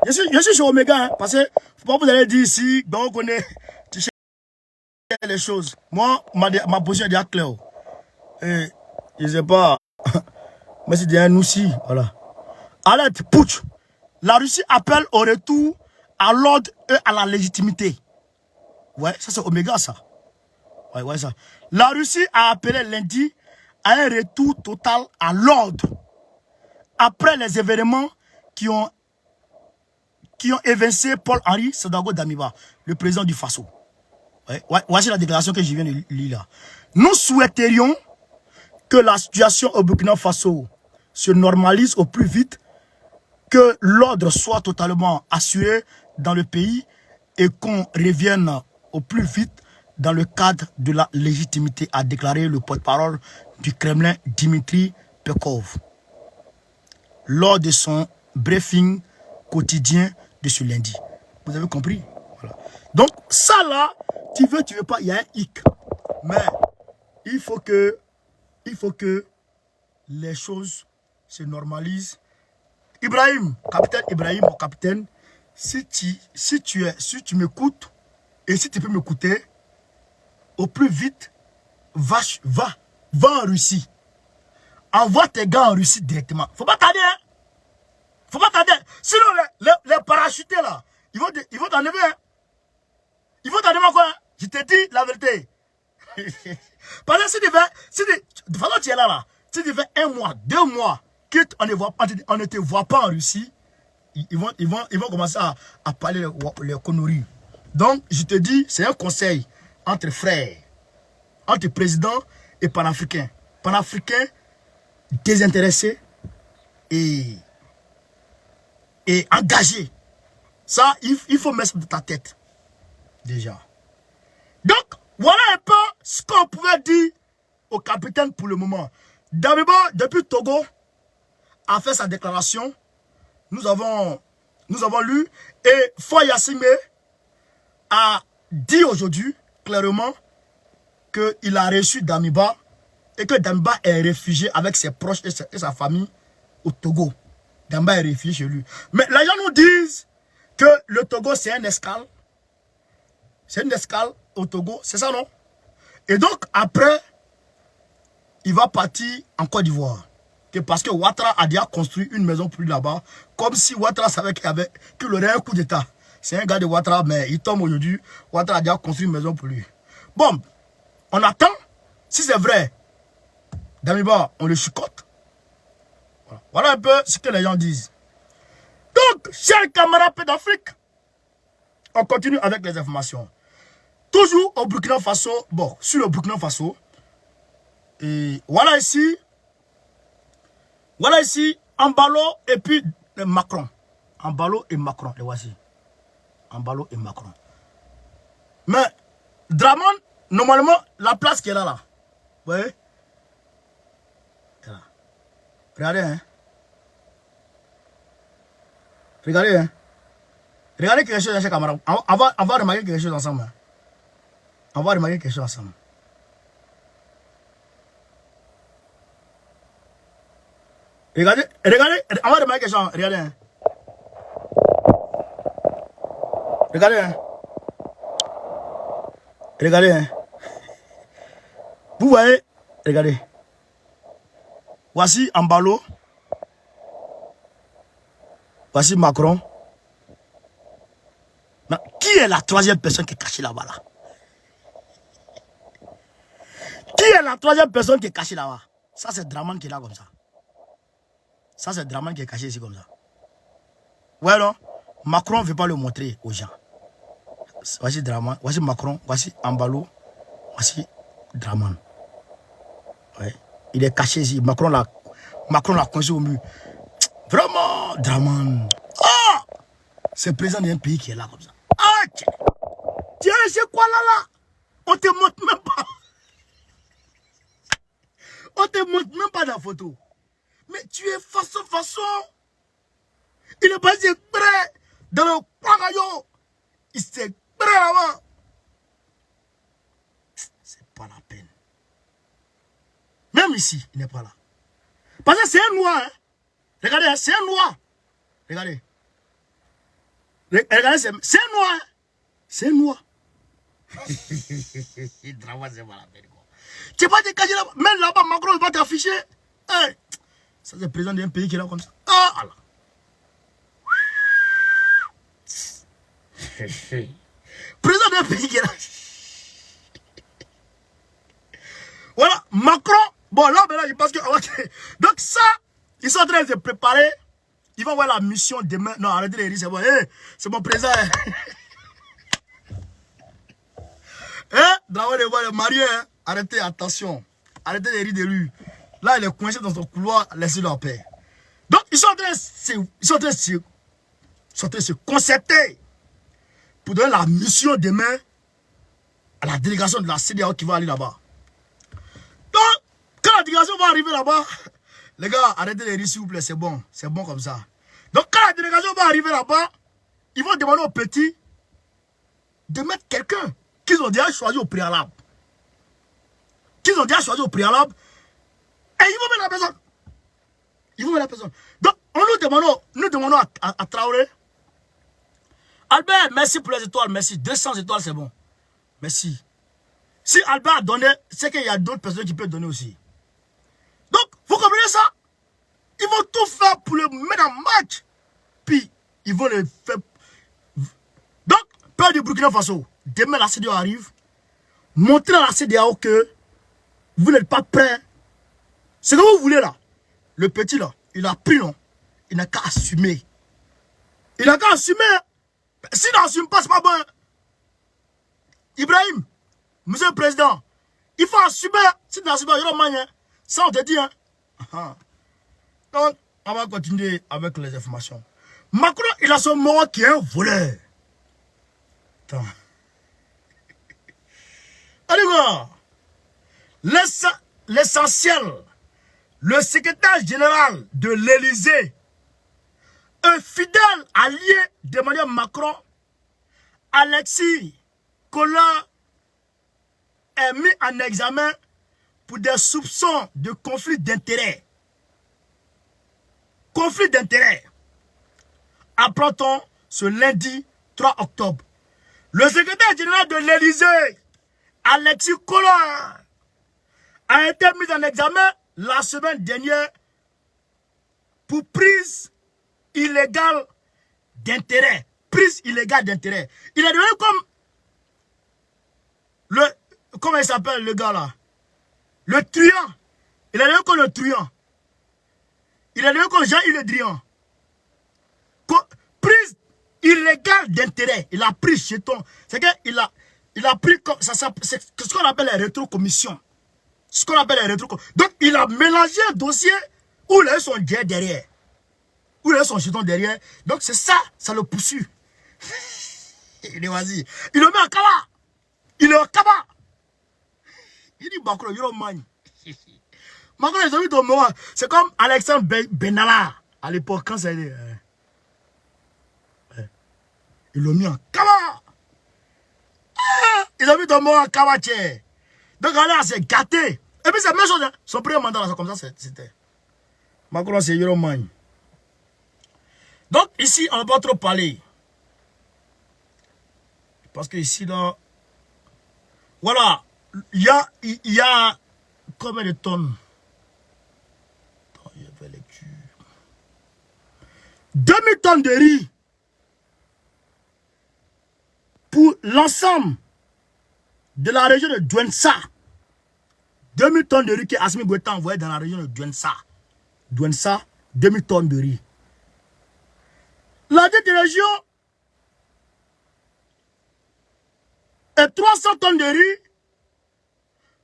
Je suis sur Omega, hein, parce que faut pas vous allez dire ici, donc on est, tu sais les choses. Moi, ma position est déjà claire. Et je sais pas, mais c'est déjà nous aussi, voilà. Alerte, putsch. La Russie appelle au retour à l'ordre et à la légitimité. Ouais, ça c'est Omega, ça. Ouais, ça. La Russie a appelé lundi à un retour total à l'ordre après les événements qui ont évincé Paul-Henri Sandaogo Damiba, le président du Faso. Ouais, voici la déclaration que je viens de lire là. Nous souhaiterions que la situation au Burkina Faso se normalise au plus vite, que l'ordre soit totalement assuré dans le pays et qu'on revienne au plus vite dans le cadre de la légitimité, a déclaré le porte-parole du Kremlin, Dmitry Peskov, lors de son briefing quotidien de ce lundi. Vous avez compris? Voilà. Donc, ça là, tu veux pas, il y a un hic. Mais, il faut que les choses se normalisent. Ibrahim, capitaine Ibrahim, mon capitaine, si tu m'écoutes, et si tu peux m'écouter, au plus vite, va en Russie. Envoie tes gars en Russie directement. Faut pas tarder, hein. Faut pas tarder. Sinon, les parachutés là, ils vont t'enlever. Hein. Ils vont t'enlever quoi? Hein? Je te dis la vérité. Parce que si tu fais, de toute façon tu es là, si tu fais 1 mois, 2 mois, on ne te voit pas en Russie, ils vont commencer à parler les conneries. Donc, je te dis, c'est un conseil entre frères, entre présidents et panafricains. Panafricains désintéressés et engagés. Ça, il faut mettre ça dans ta tête. Déjà. Donc, voilà un peu ce qu'on pouvait dire au capitaine pour le moment. Damiba, depuis Togo, a fait sa déclaration. Nous avons lu. Et Foy Yassime a dit aujourd'hui, clairement, qu'il a reçu Damiba et que Damiba est réfugié avec ses proches et sa famille au Togo. Damiba est réfugié chez lui. Mais les gens nous disent que le Togo, c'est un escale. C'est une escale au Togo, c'est ça, non? Et donc, après, il va partir en Côte d'Ivoire. Parce que Ouattara a déjà construit une maison pour lui là-bas, comme si Ouattara savait qu'il aurait un coup d'état. C'est un gars de Ouattara, mais il tombe aujourd'hui. Ouattara a déjà construit une maison pour lui. Bon, on attend. Si c'est vrai, Damiba, on le chicote. Voilà un peu ce que les gens disent. Donc, chers camarades d'Afrique, on continue avec les informations. Toujours au Burkina Faso, bon, sur le Burkina Faso, et voilà ici, Embalo et puis Macron. Embalo et Macron, les voici. Embalo et Macron. Mais, Draman, normalement, la place qui est là, vous voyez? Là. Regardez, hein. Regardez, hein. Regardez quelque chose, chers camarades. On va remarquer quelque chose ensemble. Hein. On va remarquer quelque chose ensemble. Regardez, on va remarquer quelque chose. Regardez. Hein. Regardez. Hein. Regardez. Hein. Vous voyez, regardez. Voici Ambalo. Voici Macron. Mais qui est la troisième personne qui est cachée là-bas là? Qui est la troisième personne qui est cachée là-bas? Ça c'est Draman qui est là comme ça. Ça c'est Draman qui est caché ici comme ça. Ouais non? Macron ne veut pas le montrer aux gens. Voici Draman, voici Macron, voici Ambalo, voici Draman. Ouais. Il est caché ici. Macron l'a coincé au mur. Vraiment, Draman. Ah! C'est le président d'un pays qui est là comme ça. Ah, tiens, c'est quoi là? On te montre même pas. On te montre même pas la photo. Mais tu es façon. Il est passé près dans le Kwagayo. Il s'est près là-bas. C'est pas la peine. Même ici, il n'est pas là. Parce que c'est un noir. Hein? Regardez, c'est un noir. Regardez. Regardez, c'est un noir. Hein? C'est un noir. Il travaille, c'est pas la peine. Tu n'es pas décagé là-bas. Même là-bas, Macron, il va t'afficher. Hey. Ça, c'est le président d'un pays qui est là comme ça. Ah, Allah. Président d'un pays qui est là. Voilà, Macron. Bon, là, maintenant, je pense que... Donc, ça, ils sont en train de se préparer. Ils vont voir la mission demain. Non, arrêtez les rires, c'est bon. Hey, c'est mon président. D'abord, de voir le marié. Hein? Arrêtez, attention. Arrêtez les rires de lui. Là, il est coincé dans son couloir. Laissez-le en paix. Donc, ils sont en train de se concerter pour donner la mission demain à la délégation de la CEDEAO qui va aller là-bas. Donc, quand la délégation va arriver là-bas, les gars, arrêtez les rires s'il vous plaît, c'est bon comme ça. Donc, quand la délégation va arriver là-bas, ils vont demander aux petits de mettre quelqu'un qu'ils ont déjà choisi au préalable. Et ils vont mettre la personne. Donc, nous demandons à Traoré. Albert, merci pour les étoiles, merci. 200 étoiles, c'est bon. Merci. Si Albert a donné, c'est qu'il y a d'autres personnes qui peuvent donner aussi. Donc, vous comprenez ça? Ils vont tout faire pour le mettre en match. Puis, ils vont le faire. Donc, peur du Burkina Faso, demain la CEDEAO arrive. Montrez à la CEDEAO que vous n'êtes pas prêts. C'est que vous voulez là. Le petit là, il a pris non. Il n'a qu'à assumer. S'il n'assume pas, c'est pas bon. Ibrahim, monsieur le président, il faut assumer. S'il n'assume pas, il y aura manière. Ça, on te dit. Hein. Donc, on va continuer avec les informations. Macron, il a son mot qui est un voleur. Attends. Allez voir. L'essentiel. Le secrétaire général de l'Élysée, un fidèle allié d'Emmanuel Macron, Alexis Collin, est mis en examen pour des soupçons de conflit d'intérêts. Conflit d'intérêts. Apprend-on ce lundi 3 octobre. Le secrétaire général de l'Élysée, Alexis Collin, a été mis en examen la semaine dernière pour prise illégale d'intérêt. Prise illégale d'intérêt. Il est devenu comme le... Comment il s'appelle le gars là? Le truand. Il est devenu comme le truand. Il est devenu comme Jean-Yves Le Drian. Prise illégale d'intérêt. Il a pris jeton. C'est qu'il a pris comme... C'est ce qu'on appelle les rétrocommissions. Donc, il a mélangé un dossier où il a eu son jet derrière. Où il a eu son jeton derrière. Donc, c'est ça, ça le poursuit. Il dit, vas-y. Il le met en kaba. Il est en kaba. Il dit, Macron, you don't mind. Macron, ils ont vu ton moment. C'est comme Alexandre Benalla à l'époque, quand ça a été. Ils l'ont mis en kaba. Ils ont vu ton moment en kaba, tiens. Donc, là, c'est gâté. Et puis, c'est la même chose. Hein. Son premier mandat, là, comme ça, c'était. Macron, c'est Euroman. Donc, ici, on ne va pas trop parler. Parce que ici, là. Voilà. Il y a combien de tonnes? Attends, je vais lecture. 2000 tonnes de riz pour l'ensemble de la région de Douentza. 2000 tonnes de riz que Assimi Goïta a envoyé dans la région de Douentza. Douentza, 2000 tonnes de riz. La dette de région est 300 tonnes de riz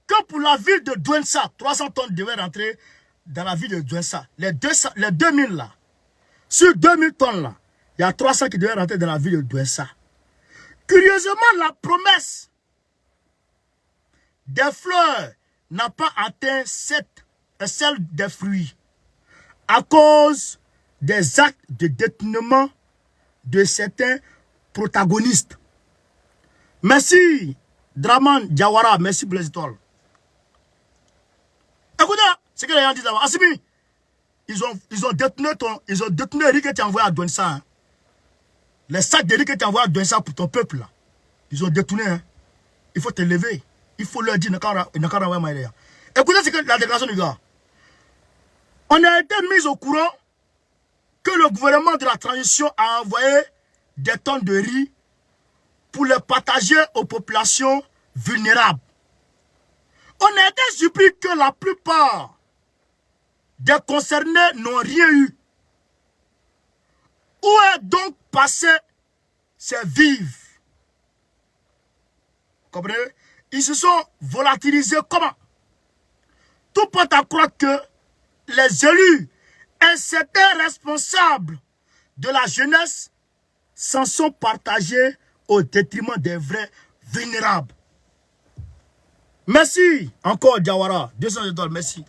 que pour la ville de Douentza. 300 tonnes devaient rentrer dans la ville de Douentza. Les 2000 là. Sur 2000 tonnes là, il y a 300 qui devaient rentrer dans la ville de Douentza. Curieusement, la promesse des fleurs n'a pas atteint celle des fruits à cause des actes de détournement de certains protagonistes. Merci, Draman Diawara, merci pour les étoiles. Écoutez, ce que les gens disent d'abord. Assimi, ils ont détourné le riz que tu as envoyé à Douentza. Hein. Les sacs de riz que tu as envoyé à Douentza pour ton peuple là. Ils ont détourné. Hein. Il faut te lever. Il faut leur dire. Écoutez ce que la déclaration du gars. On a été mis au courant que le gouvernement de la transition a envoyé des tonnes de riz pour les partager aux populations vulnérables. On a été surpris que la plupart des concernés n'ont rien eu. Où est donc passé ces vives? Comprenez? Ils se sont volatilisés comment? Tout porte à croire que les élus et certains responsables de la jeunesse s'en sont partagés au détriment des vrais vulnérables. Merci encore Diawara, 200 étoiles, merci.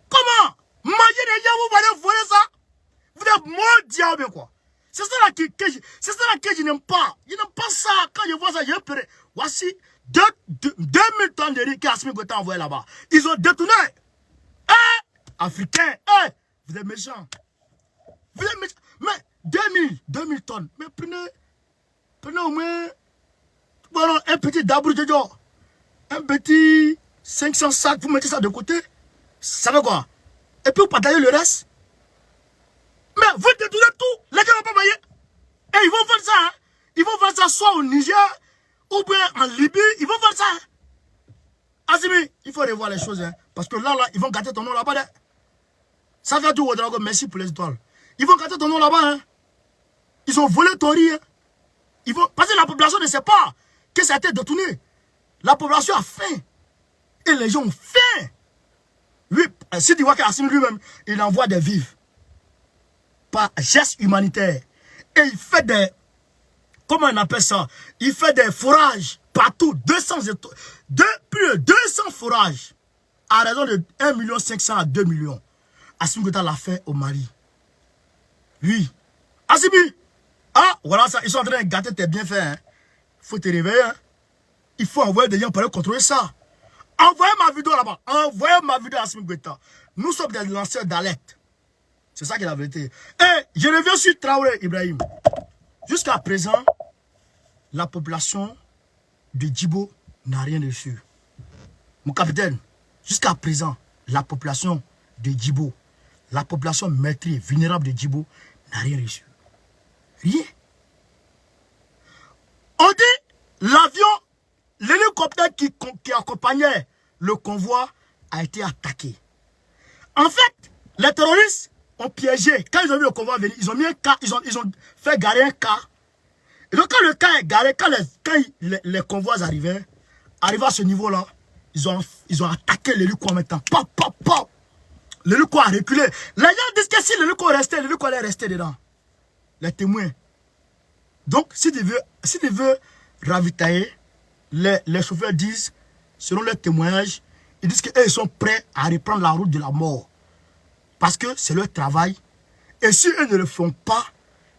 Comment? Manger des gens, vous allez voler ça? Vous êtes mort diable quoi. C'est ça là que je n'aime pas. Je n'aime pas ça. Quand je vois ça, je peux. Voici 2000 tonnes de riz qu'Assimi Goïta a envoyé là-bas. Ils ont détourné. Africains, vous êtes méchants. Vous êtes méchants. Mais 2000 tonnes. Mais prenez au moins voilà, un petit dabou de jour. Un petit 500 sacs, vous mettez ça de côté. Ça veut quoi? Et puis vous partagez le reste. Mais vous détournez tout. Les gars ne vont pas payer. Et ils vont faire ça. Hein. Ils vont faire ça soit au Niger ou bien en Libye. Ils vont faire ça. Hein. Assimi, il faut revoir les choses. Hein. Parce que là, ils vont gâter ton nom là-bas. Hein. Ça fait du Ouedraogo, merci pour les étoiles. Ils vont gâter ton nom là-bas. Hein. Ils ont volé ton riz. Hein. Parce que la population ne sait pas que ça a été détourné. La population a faim. Et les gens ont faim. Lui, si tu vois qu'Assimi lui-même, il envoie des vivres. Par geste humanitaire. Et il fait des... Comment on appelle ça? Il fait des forages partout. Plus de 200 forages. À raison de 1,5 million à 2 millions. Assimi Goïta l'a fait au Mali. Lui. Assimi. Ah, voilà ça. Ils sont en train de gâter tes bienfaits. Hein. Faut te réveiller. Hein. Il faut envoyer des gens pour aller contrôler ça. Envoyez ma vidéo là-bas. Envoyez ma vidéo à Assimi Goïta. Nous sommes des lanceurs d'alerte. C'est ça qui est la vérité. Et je reviens sur Traoré, Ibrahim. Jusqu'à présent, la population de Djibo n'a rien reçu. Mon capitaine, jusqu'à présent, la population de Djibo, la population meurtrie, vulnérable de Djibo, n'a rien reçu. Rien. On dit, l'avion, l'hélicoptère qui accompagnait le convoi a été attaqué. En fait, les terroristes ont piégé. Quand ils ont vu le convoi venir, ils ont mis un cas, ils ont fait garer un cas. Et donc quand le cas est garé, quand les convois arrivaient à ce niveau-là, ils ont attaqué l'hélico en même temps. Pop, pop, pop. L'hélico a reculé. Les gens disent que si l'hélico restait, l'hélico allait rester dedans. Les témoins. Donc, si tu veux ravitailler, les chauffeurs disent, selon leurs témoignages, ils disent qu'ils sont prêts à reprendre la route de la mort. Parce que c'est leur travail. Et si eux ne le font pas,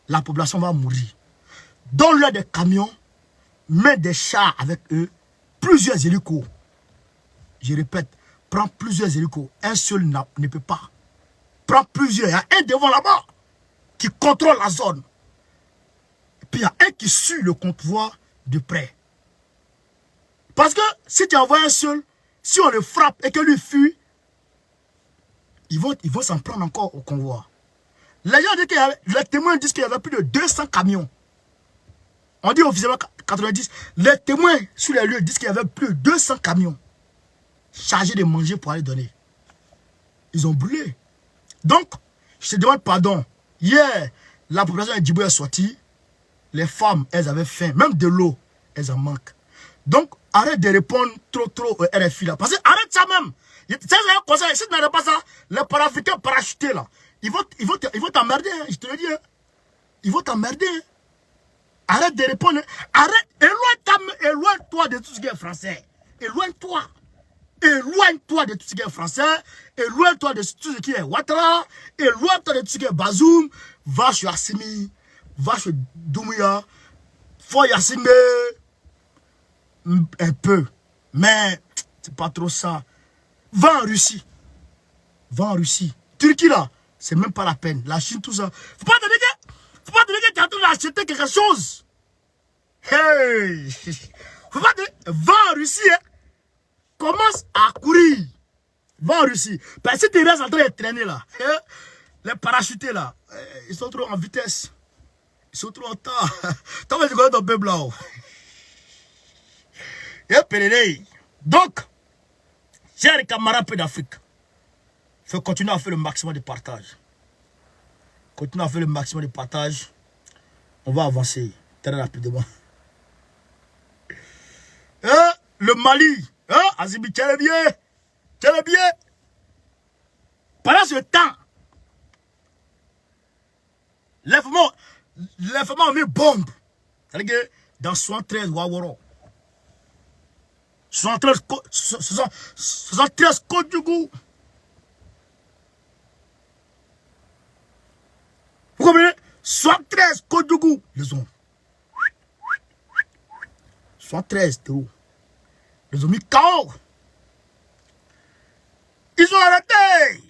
la population va mourir. Donne-leur des camions, mets des chars avec eux, plusieurs hélicos. Je répète, prends plusieurs hélicos. Un seul ne peut pas. Prends plusieurs. Il y a un devant là-bas qui contrôle la zone. Et puis il y a un qui suit le convoi de près. Parce que si tu envoies un seul, Si on le frappe et que lui fuit, ils vont s'en prendre encore au convoi. Les gens disent qu'il y avait, les témoins disent qu'il y avait plus de 200 camions. On dit officiellement 90. Les témoins sur les lieux disent qu'il y avait plus de 200 camions chargés de manger pour aller donner. Ils ont brûlé. Donc, je te demande pardon. Hier, la population de Djibouti est sortie. Les femmes, elles avaient faim. Même de l'eau, elles en manquent. Donc, arrête de répondre trop au RFI là. Parce que arrête ça même. Si tu n'arrêtes pas ça, les Panafricains parachutés là, ils vont t'emmerder, hein, je te le dis. Hein. Ils vont t'emmerder. Hein. Arrête de répondre. Hein. Arrête, éloigne-toi de tout ce qui est français. Éloigne-toi. Éloigne-toi de tout ce qui est français. Éloigne-toi de tout ce qui est Ouattara. Éloigne-toi de tout ce qui est Bazoum. Va chez Assimi. Va chez Doumbouya. Faut Yassimbe. Un peu. Mais c'est pas trop ça. Va en Russie. Va en Russie. Turquie là, c'est même pas la peine. La Chine, tout ça. Faut pas te dire que tu es en train d'acheter quelque chose. Hey! Faut pas te dire. Va en Russie. Hein. Commence à courir. Va en Russie. Parce que si tu restes en train de traîner là, hein, les parachutés là, ils sont trop en vitesse. Ils sont trop en retard. T'as vu, tu connais ton peuple là-haut. Donc, chers camarades d'Afrique, il faut continuer à faire le maximum de partage. Continuer à faire le maximum de partage. On va avancer très rapidement. Le Mali, Azimi, tiens le bien. Tiens le bien. Pendant ce temps, les femmes ont mis bombe. C'est-à-dire que dans 73 Waworo, 73 Kodjougou. Vous comprenez? 73 Kodjougou. Les ont. 73 Théo. Les ont mis KO. Ils ont arrêté.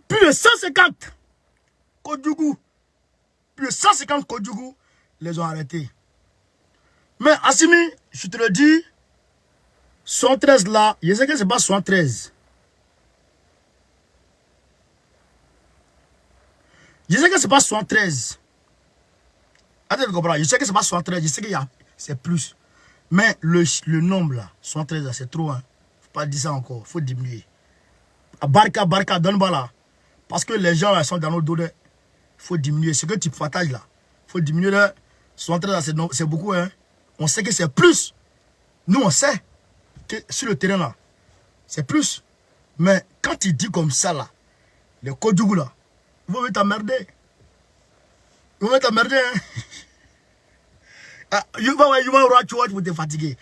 Plus de 150 Kodjougou. Plus de 150 Kodjougou les ont arrêtés. Mais Assimi, je te le dis, 73 là, je sais que c'est pas 73. Je sais que c'est pas 73. Attends de comprendre, je sais que c'est pas 73, je sais qu'il y a, c'est plus. Mais le nombre là, 73 là, c'est trop. Hein. Faut pas dire ça encore, faut diminuer. Barca, donne-moi là. Parce que les gens là sont dans nos dos. Il faut diminuer. Ce que tu partages là, il faut diminuer. Là. 73 là, c'est beaucoup. Hein. On sait que c'est plus. Nous, on sait que sur le terrain là, c'est plus. Mais quand tu dis comme ça là, les Kodjougou là, ils vont t'emmerder. Ils vont t'emmerder. Hein. You vas te fatiguer.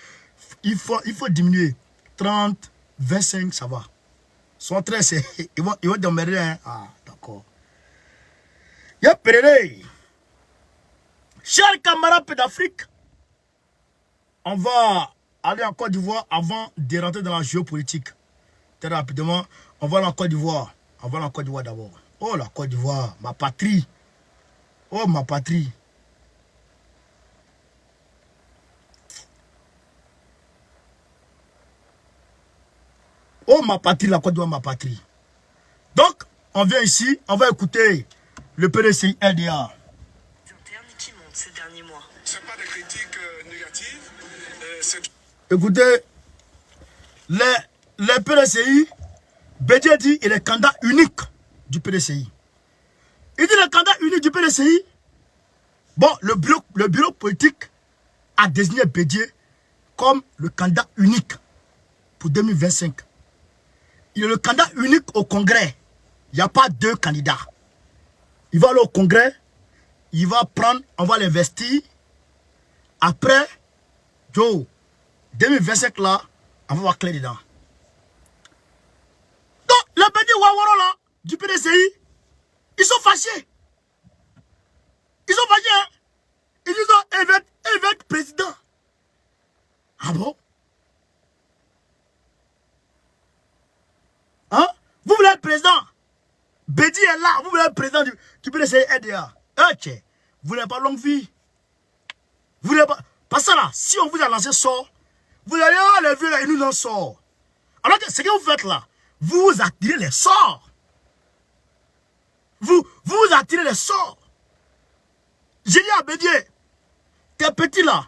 Il faut diminuer. 30, 25, ça va. 73, ils vont t'emmerder. Hein. Ah, d'accord. Y'a Péré. Chers camarades d'Afrique, on va aller en Côte d'Ivoire avant de rentrer dans la géopolitique. Très rapidement, on va aller en Côte d'Ivoire. On va aller en Côte d'Ivoire d'abord. Oh, la Côte d'Ivoire, ma patrie. Oh, ma patrie. Oh, ma patrie, la Côte d'Ivoire, ma patrie. Donc, on vient ici, on va écouter le PDCI LDA.
Qui montent ces derniers mois.
Ce n'est pas des critiques négatives.
Écoutez, les PDCI, Bédié dit il est candidat unique du PDCI. Il dit le candidat unique du PDCI. Bon, le bureau politique a désigné Bédié comme le candidat unique pour 2025. Il est le candidat unique au Congrès. Il n'y a pas deux candidats. Il va aller au Congrès. Il va prendre, on va l'investir. Après, Joe, 2025 là, on va voir clair dedans. Donc, les petits Wawaro là, du PDCI, ils sont fâchés. Ils sont fâchés, hein. Ils disent, il va être président. Ah bon? Hein? Vous voulez être président? Bédi est là, vous voulez être président du PDCI LDA. Ok. Vous n'avez pas longue vie. Vous n'avez pas. Parce que là, si on vous a lancé sort, vous allez, les vieux là, ils nous en sortent. Alors que ce que vous faites là, vous attirez les sorts. Vous attirez les sorts. J'ai dit à Bédié, tes petits là,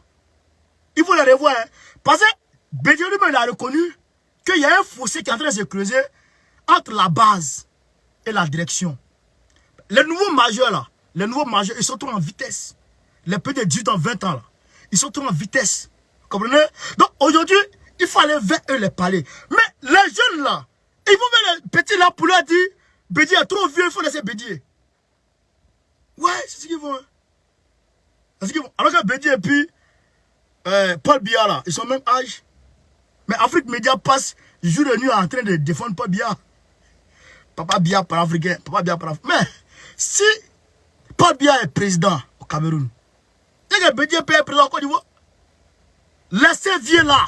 il faut les revoir. Hein. Parce que Bédié lui-même il a reconnu qu'il y a un fossé qui est en train de se creuser entre la base et la direction. Les nouveaux majeurs là, ils sont trop en vitesse. Les petits de 18 ans, 20 ans là, ils sont trop en vitesse. Vous comprenez? Donc aujourd'hui, il faut aller vers eux les parler. Mais les jeunes là, ils vont vers les petits là pour leur dire, Bédié est trop vieux, il faut laisser Bédié. Ouais, c'est ce qu'ils vont. C'est ce qu'ils vont. Alors que Bédié et puis Paul Biya là, ils sont même âge. Mais Afrique Média passe jour et nuit en train de défendre Paul Biya. Papa Biya par africain, Papa Biya par africain. Mais si Paul Biya est président au Cameroun, et que Bédié est président au Côte d'Ivoire, laissez vieux là.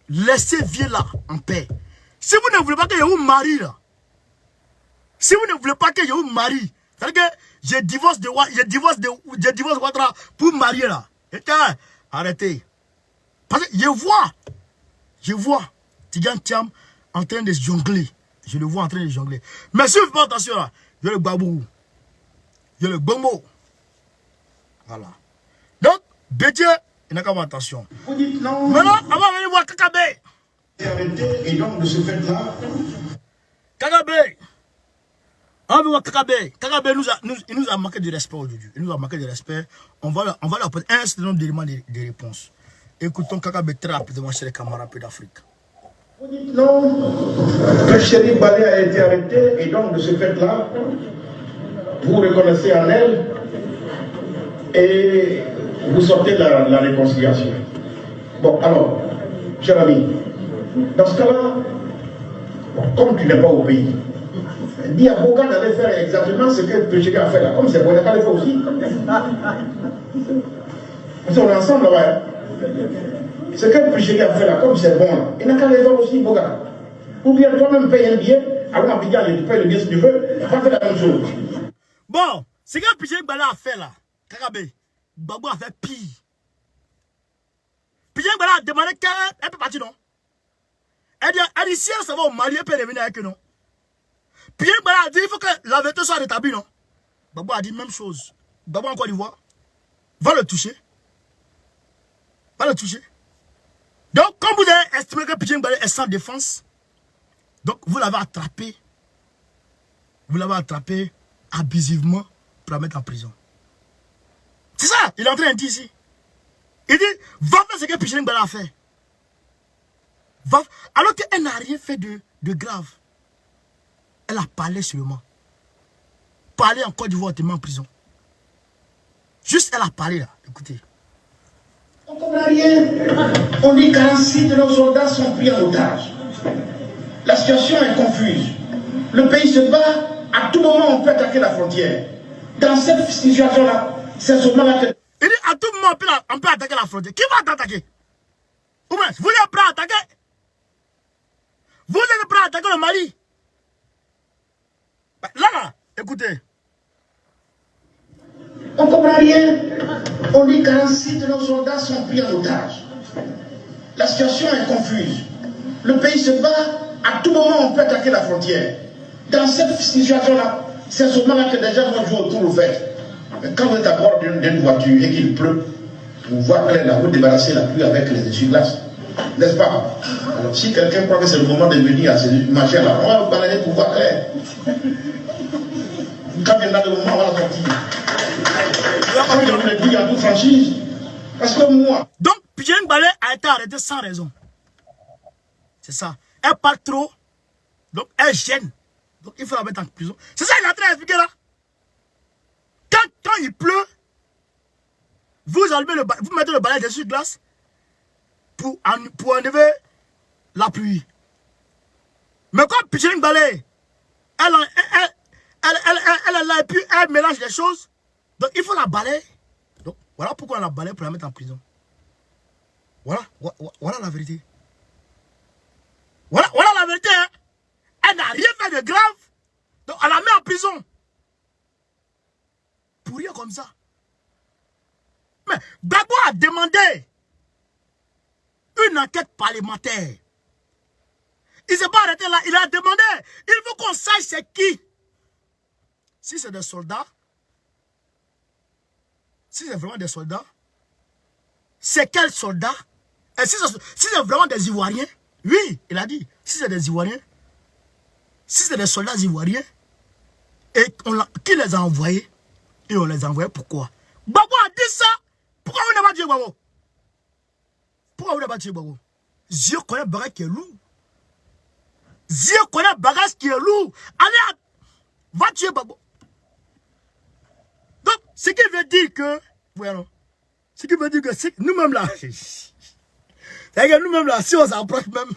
Laissez vieux là en paix. Si vous ne voulez pas que je vous marie là, si vous ne voulez pas que je vous marie, c'est-à-dire que je divorce Ouattara pour marier là. Arrêtez. Parce que je vois Tidiane Thiam en train de jongler. Je le vois en train de jongler. Mais si vous ne faites pas attention là, il y a le babou. Il y a le bongo. Voilà. Donc, Bédié, il n'a qu'à avoir attention.
Vous dites non.
Maintenant, on va venir voir Kakabé.
Et donc, de ce fait-là,
Kakabé. On va voir Kakabé. Kakabé il nous a manqué de respect aujourd'hui. Il nous a manqué de respect. On va leur apporter un certain nombre d'éléments de réponse. Écoutons Kakabé très rapidement chez les camarades d'Afrique.
vous dites non, que Chéri Balé a été arrêté et donc de ce fait-là, vous reconnaissez en elle et vous sortez la réconciliation. Bon, alors, cher ami, dans ce cas-là, bon, comme tu n'es pas au pays, dis à Boga d'aller faire exactement ce que Péché a fait là. Comme c'est bon, il n'a pas le fait aussi. On est ensemble là-bas. Ce que Péché a fait là, comme c'est bon là, il n'a qu'à le faire aussi, Boga. Ou bien toi-même paye un billet, alors à Abidjan, tu payes le billet si tu veux, va faire la même chose.
Bon, ce que Péché Bala a fait là, Kakabé, Babou a fait pire. Péché Bala a demandé qu'elle peut partir, non? Elle dit si elle s'en va au Mali, elle peut revenir avec eux, non? Pierre Bala a dit il faut que la vérité soit rétablie, non? Babou a dit même chose. Babou en Côte d'Ivoire, va le toucher. Va le toucher. Donc, comme vous avez estimé que Pierre Bala est sans défense, donc vous l'avez attrapé. Vous l'avez attrapé abusivement pour la mettre en prison. C'est ça, il est en train de dire ici. Il dit, va faire ce que Pierre Bala a fait. Va, alors qu'elle n'a rien fait de grave. Elle a parlé seulement. Parler en Côte d'Ivoire, te met en prison. Juste elle a parlé là, écoutez.
On ne comprend rien. On dit 46 de nos soldats sont pris en otage. La situation est confuse. Le pays se bat. À tout moment, on peut attaquer la frontière. Dans cette situation-là, c'est seulement là que...
Il dit à tout moment, on peut attaquer la frontière. Qui va t'attaquer? Vous êtes prêts à attaquer? Vous êtes prêts à attaquer le Mali? Là, écoutez.
On ne comprend rien. On dit 46 de nos soldats sont pris en otage. La situation est confuse. Le pays se bat. À tout moment, on peut attaquer la frontière. Dans cette situation-là, c'est seulement là que les gens vont jouer autour au fait. Mais quand vous êtes à bord d'une voiture et qu'il pleut, pour voir clair là, vous débarrassez la pluie avec les essuie-glaces. N'est-ce pas? Alors, si quelqu'un croit que c'est le moment de venir à ces machins-là, on va vous balader pour voir clair. Quand viendra le moment, on va la sortir. Quand je vous le dis en toute franchise, parce que moi...
Donc, Pierre Balé a été arrêté sans raison. C'est ça. Elle parle trop, donc elle gêne. Donc, il faut la mettre en prison. C'est ça qu'il est en train d'expliquer là. Quand il pleut, vous mettez le balai dessus de glace pour enlever la pluie. Mais quand Pichering Balai, elle est là et puis elle mélange les choses, donc il faut la balayer. Donc voilà pourquoi on la balaye pour la mettre en prison. Voilà la vérité. Voilà la vérité. Hein. Elle n'a rien fait de grave, donc on la met en prison. Pour rien comme ça. Mais Gbagbo a demandé une enquête parlementaire. Il ne s'est pas arrêté là. Il a demandé. Il veut qu'on sache c'est qui. Si c'est des soldats, si c'est vraiment des soldats, c'est quels soldats? Et si c'est vraiment des Ivoiriens, oui, il a dit, si c'est des Ivoiriens, si c'est des soldats ivoiriens, et qui les a envoyés? Et on les a envoyés pourquoi? Babo a dit ça. Pourquoi on n'a pas tué Babo? Pourquoi on n'a pas tué Babo? Dieu connaît bagage qui est lourd. Dieu connaît bagage qui est lourd. Allez, va tuer Babo. Donc, ce qui veut dire que, voilà, ce qui veut dire que nous-mêmes là, c'est que nous-mêmes là, si on s'approche même,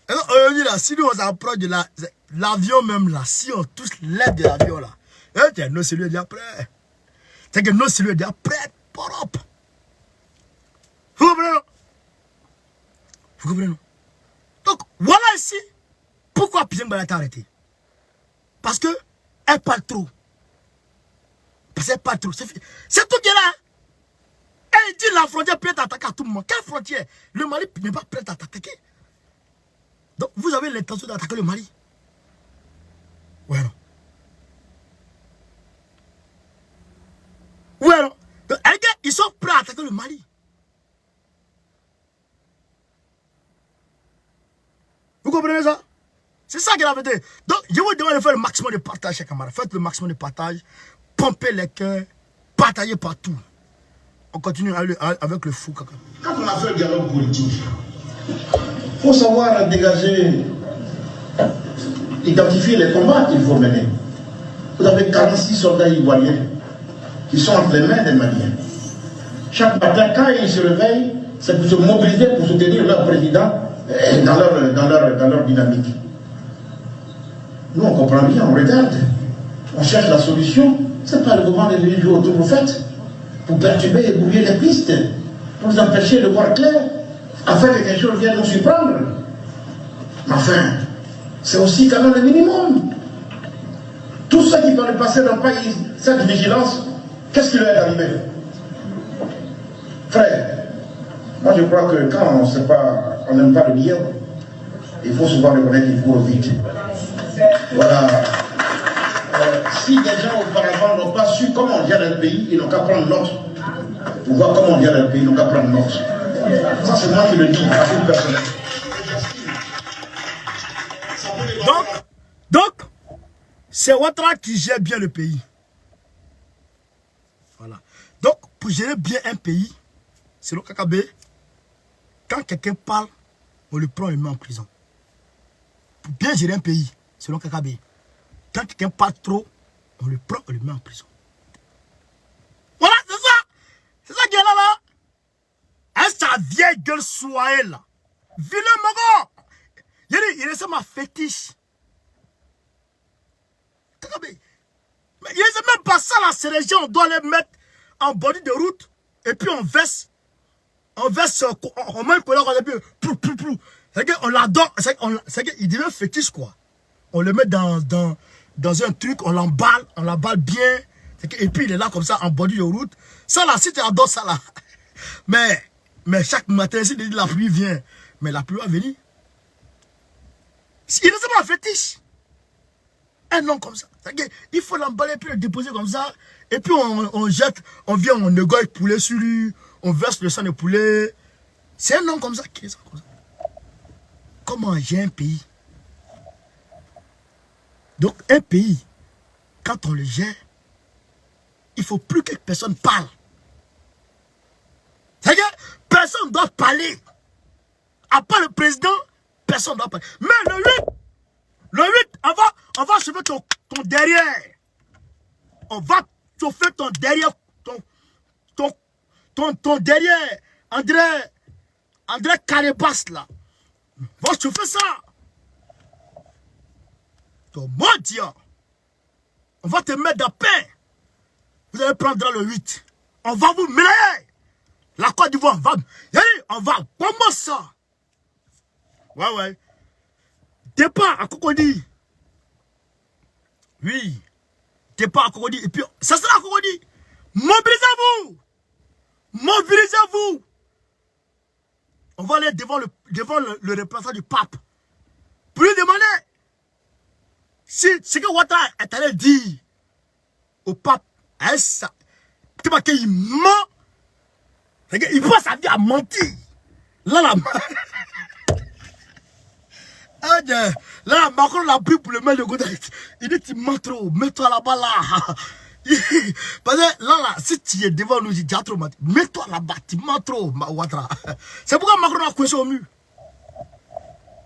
aujourd'hui là, si nous on s'approche de l'avion même là, si on touche l'aide de l'avion là, nos cellules déjà prêtes. C'est que nos cellules déjà prêtes, propres. Vous comprenez? Vous comprenez? Donc, voilà ici, pourquoi Pierre Mbala t'a arrêté. Parce que elle parle trop. Parce qu'elle parle trop. C'est tout qui est là. Elle dit la frontière peut être attaquée à tout moment. Quelle frontière? Le Mali n'est pas prêt à t'attaquer. Donc vous avez l'intention d'attaquer le Mali. Ouais, non. Ouais, non. Donc, ils sont prêts à attaquer le Mali. Vous comprenez ça? C'est ça qui est la vérité. Donc, je vous demande de faire le maximum de partage, chers camarades. Faites le maximum de partage. Pompez les cœurs. Partagez partout. On continue avec le fou, caca.
Quand on a fait le dialogue politique, il faut savoir dégager, identifier les combats qu'il faut mener. Vous avez 46 soldats ivoiriens qui sont entre les mains des Maliens. Chaque matin, quand ils se réveillent, c'est pour se mobiliser, pour soutenir leur président dans leur dynamique. Nous, on comprend bien, on regarde, on cherche la solution. Ce n'est pas le moment de venir jouer au tour fait pour perturber et brouiller les pistes, pour nous empêcher de voir clair, afin que quelque chose vienne nous surprendre. Mais enfin, c'est aussi quand même le minimum. Tous ceux qui par le passé n'ont pas eu cette vigilance, qu'est-ce qui leur est arrivé? Frère, moi je crois que quand on sait pas, on n'aime pas le dire, il faut souvent reconnaître qu'il faut vite. Voilà. Si des gens auparavant n'ont pas su comment on gère le pays, ils n'ont qu'à prendre note. Pour voir comment on gère le pays, ils n'ont qu'à prendre note. Ça, c'est moi qui le dis à toute personne.
Donc, c'est Ouattara qui gère bien le pays. Voilà. Donc, pour gérer bien un pays, selon KKB, quand quelqu'un parle, on le prend et le met en prison. Pour bien gérer un pays, selon KKB, quand quelqu'un parle trop, on le prend et le met en prison. Voilà, c'est ça. C'est ça qui est là. Hein, sa vieille gueule soyée là. Vilain mogo. Il est ma fétiche. Mais il n'est même pas ça là, c'est les gens, on doit les mettre en bordure de route et puis on verse, on met un collant et puis c'est qu'on l'adore, c'est qu'il devient fétiche quoi. On le met dans un truc, on l'emballe bien, et puis il est là comme ça en bordure de route. Ça là, si tu adores ça là, mais chaque matin, si la pluie vient, mais la pluie va venir. Il ne sait pas un fétiche. Un nom comme ça. Il faut l'emballer puis le déposer comme ça. Et puis on jette, on vient, on égorge poulet sur lui, on verse le sang de poulet. C'est un nom comme ça qui est ça comme ça. Comment j'ai un pays? Donc un pays, quand on le gère, il ne faut plus que personne parle. C'est-à-dire, personne ne doit parler. À part le président, personne ne doit parler. Mais le 8, on va chauffer ton derrière. On va chauffer ton derrière. Ton derrière. André Carébas là. Va chauffer ça. Ton Dieu. On va te mettre dans pain. Vous allez prendre le 8. On va vous mêler. La Côte d'Ivoire, on va comment ça? Ouais. Départ à Cocody. Oui. Départ à Cocody. Et puis, ça sera à Cocody. Mobilisez-vous. va aller devant le représentant du pape pour lui demander si ce que Ouattara est allé dire au pape, est ça. Tu vois qu'il ment. Il passe sa vie à mentir. Là, là, Macron l'a pris pour le mettre de côté. Il dit, tu mens trop, mets-toi là-bas, là. Parce que là, si tu es devant nous, tu dis, trop menti. Mets-toi là-bas, tu mens trop, Ouattara. C'est pourquoi Macron a coincé au mur.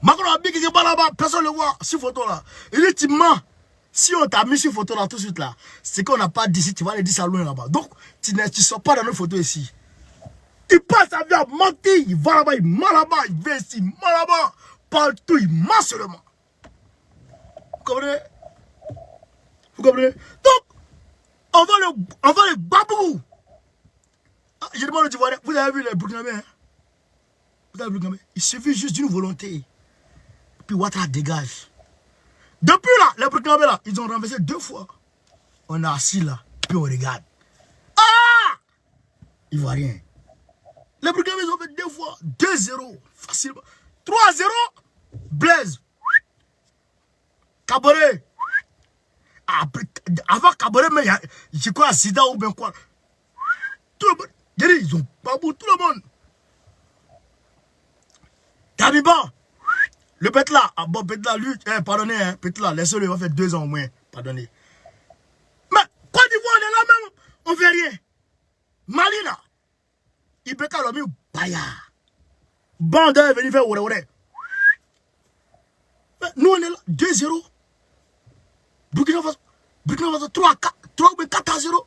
Macron a dit qu'il n'est pas là-bas, personne ne le voit, sur photo là. Il dit, tu mens. Si on t'a mis sur photo là, tout de suite là, c'est qu'on n'a pas dit, si tu vas aller dire ça loin là-bas. Donc, tu ne sors pas dans nos photos ici. Il passe sa vie à mentir, il va là-bas, il ment là-bas, il vient ici, il ment là-bas. Partout, il ment seulement. Vous comprenez? Vous comprenez? Donc, on va le babou. Ah, je demande aux Ivoiriens, vous avez vu les Burkinabés, hein? Vous avez vu les Burkinabés? Il suffit juste d'une volonté. Puis Ouattara dégage. Depuis là, les Burkinabés là, ils ont renversé 2 fois. On est assis là, puis on regarde. Ah! Ivoiriens. Les Burkinabés ils ont fait 2 fois. 2-0. Facilement. 3-0. Blaise. Caboret. Avant Caboret, mais je crois Sida ou bien quoi. Tout le monde. Ils ont babou tout le monde. Taliban. Le Petla. Ah bon, Petla, lui, pardonnez, hein, Petla, laissez-le, il va faire 2 ans au moins. Pardonnez. Mais Côte d'Ivoire, on est là même. On fait rien. Mali là. Il peut qu'à l'homme, Baya. Banda est venu faire oué. Nous on est là, 2-0. Burkina Faso 3-4-0.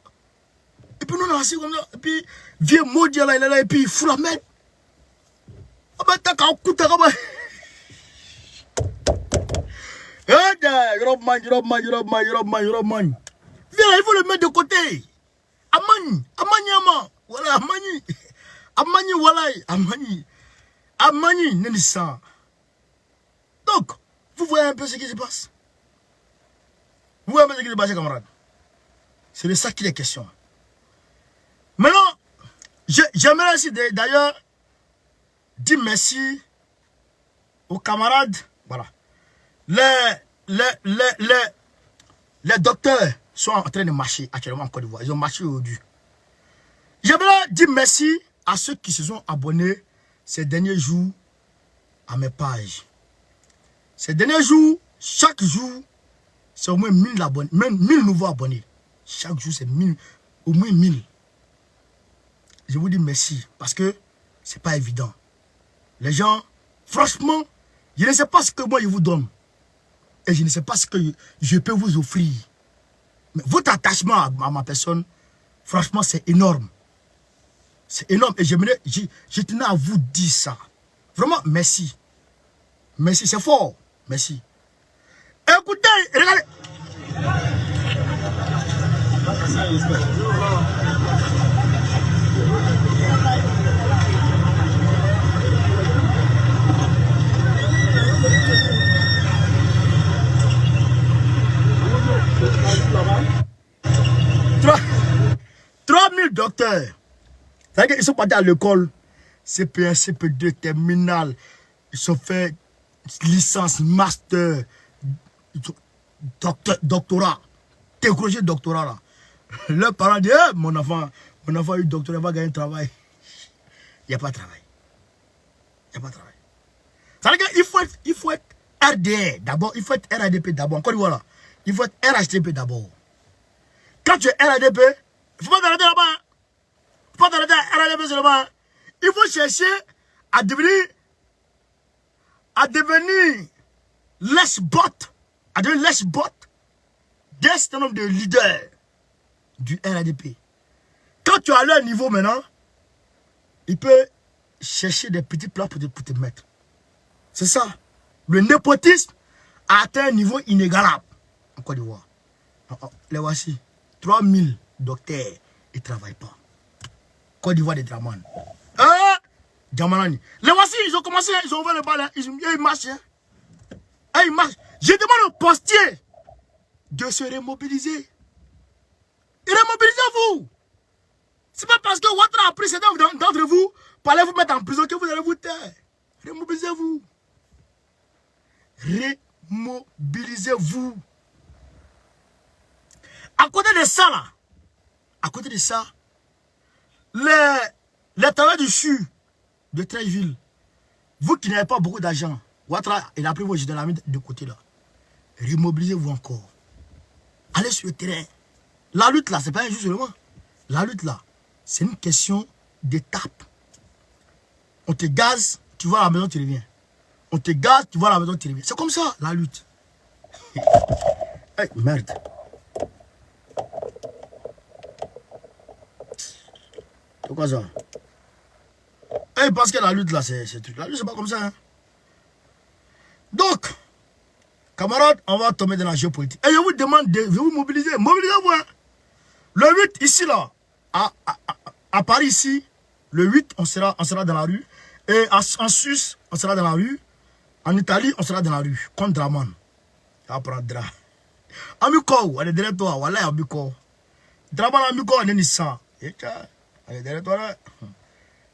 Et puis nous on est assis comme ça. Et puis, vieux maudit là, il est là, et puis il fout la main. Ah ben, t'as qu'à couper comme ça. Robman. Viens là, il faut le mettre de côté. Amani. Voilà, Amani, Nenissa. Donc, vous voyez un peu ce qui se passe. Vous voyez un peu ce qui se passe, camarades. C'est de ça qu'il est question. Maintenant, j'aimerais aussi d'ailleurs dire merci aux camarades. Voilà. Les docteurs sont en train de marcher actuellement en Côte d'Ivoire. Ils ont marché aujourd'hui. J'aimerais dire merci à ceux qui se sont abonnés ces derniers jours à mes pages. Ces derniers jours, chaque jour, c'est au moins 1000 abonnés, même 1000 nouveaux abonnés. Chaque jour, c'est au moins 1000. Je vous dis merci parce que c'est pas évident. Les gens, franchement, je ne sais pas ce que moi je vous donne. Et je ne sais pas ce que je peux vous offrir. Mais votre attachement à ma personne, franchement, c'est énorme. C'est énorme. Et je tenais à vous dire ça. Vraiment, merci. Merci, c'est fort. Merci. Écoutez, regardez. Trois 3000 docteurs. Ils sont partis à l'école. CP1, CP2, terminale. Ils ont fait licence, master, doctorat. Décroché doctorat là. Leurs parents disent, mon enfant a eu doctorat, il va gagner un travail. Il n'y a pas de travail. Il n'y a pas de travail. Ça veut dire qu'il faut être RDR d'abord, il faut être RADP d'abord. Encore voilà. Il faut être RHTP d'abord. Quand tu es RADP, il ne faut pas t'arrêter là-bas. Il ne faut pas t'arrêter à RADP seulement. Il faut chercher à devenir l'esbot, d'un certain nombre de leaders du RADP. Quand tu as leur niveau maintenant, il peut chercher des petits plats pour te mettre. C'est ça. Le népotisme a atteint un niveau inégalable en Côte d'Ivoire. Les voici. 3000 docteurs, ils ne travaillent pas. Côte d'Ivoire des Draman. Djamanani. Les voici, ils ont commencé, ils ont ouvert le bal, ils marchent. Ils marchent. Je demande au postier de se remobiliser. Remobilisez-vous. C'est pas parce que Ouattara a pris certains d'entre vous pour aller vous mettre en prison que vous allez vous taire. Remobilisez-vous. Remobilisez-vous. À côté de ça, là, à côté de ça, les travailleurs du CHU de Treichville, vous qui n'avez pas beaucoup d'argent, Ouattara, il a pris vos généralement de côté là. Remobilisez-vous encore. Allez sur le terrain. La lutte là, c'est pas un jeu seulement. La lutte là, c'est une question d'étape. On te gaze, tu vas à la maison, tu reviens. On te gaze, tu vas à la maison, tu reviens. C'est comme ça, la lutte. Hey, merde. C'est quoi ça? Hey, parce que la lutte là, c'est truc. La lutte, c'est pas comme ça. Hein? Donc, camarades, on va tomber dans la géopolitique. Et je vous demande de vous mobiliser. Mobilisez-vous. Hein? Le 8, ici, là, à Paris, ici, le 8, on sera dans la rue. Et en Suisse, on sera dans la rue. En Italie, on sera dans la rue. Contre Draman. Apprendra. Amico, on est derrière toi. Voilà, Amico. Draman, Amico, on est Nissan. Et tiens, on est derrière toi, là.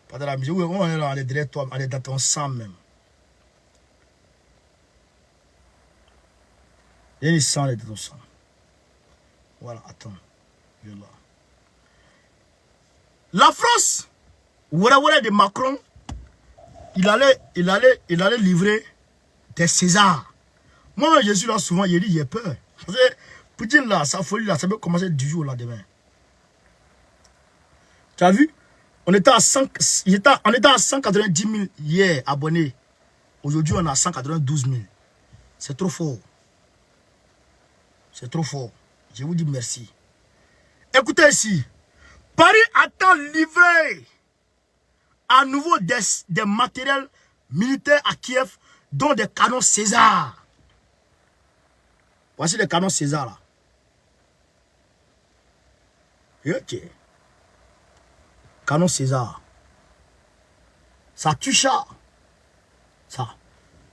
Pas de la musique. Oui, on est là, on est derrière toi. On est dans ton sang, même. Et Nissan, on est dans ton sang. Voilà, attends. Là. La France, voilà de Macron, il allait livrer des Césars. Moi, je suis là souvent, il dit, j'ai peur. Poutine là, sa folie là, ça peut commencer du jour au lendemain. Tu as vu? On était à 190 000 hier abonnés. Aujourd'hui, on a 192 000. C'est trop fort. C'est trop fort. Je vous dis merci. Écoutez ici. Paris attend livrer à nouveau des matériels militaires à Kiev, dont des canons César. Voici les canons César là. Ok. Canon César. Ça tue ça. Ça.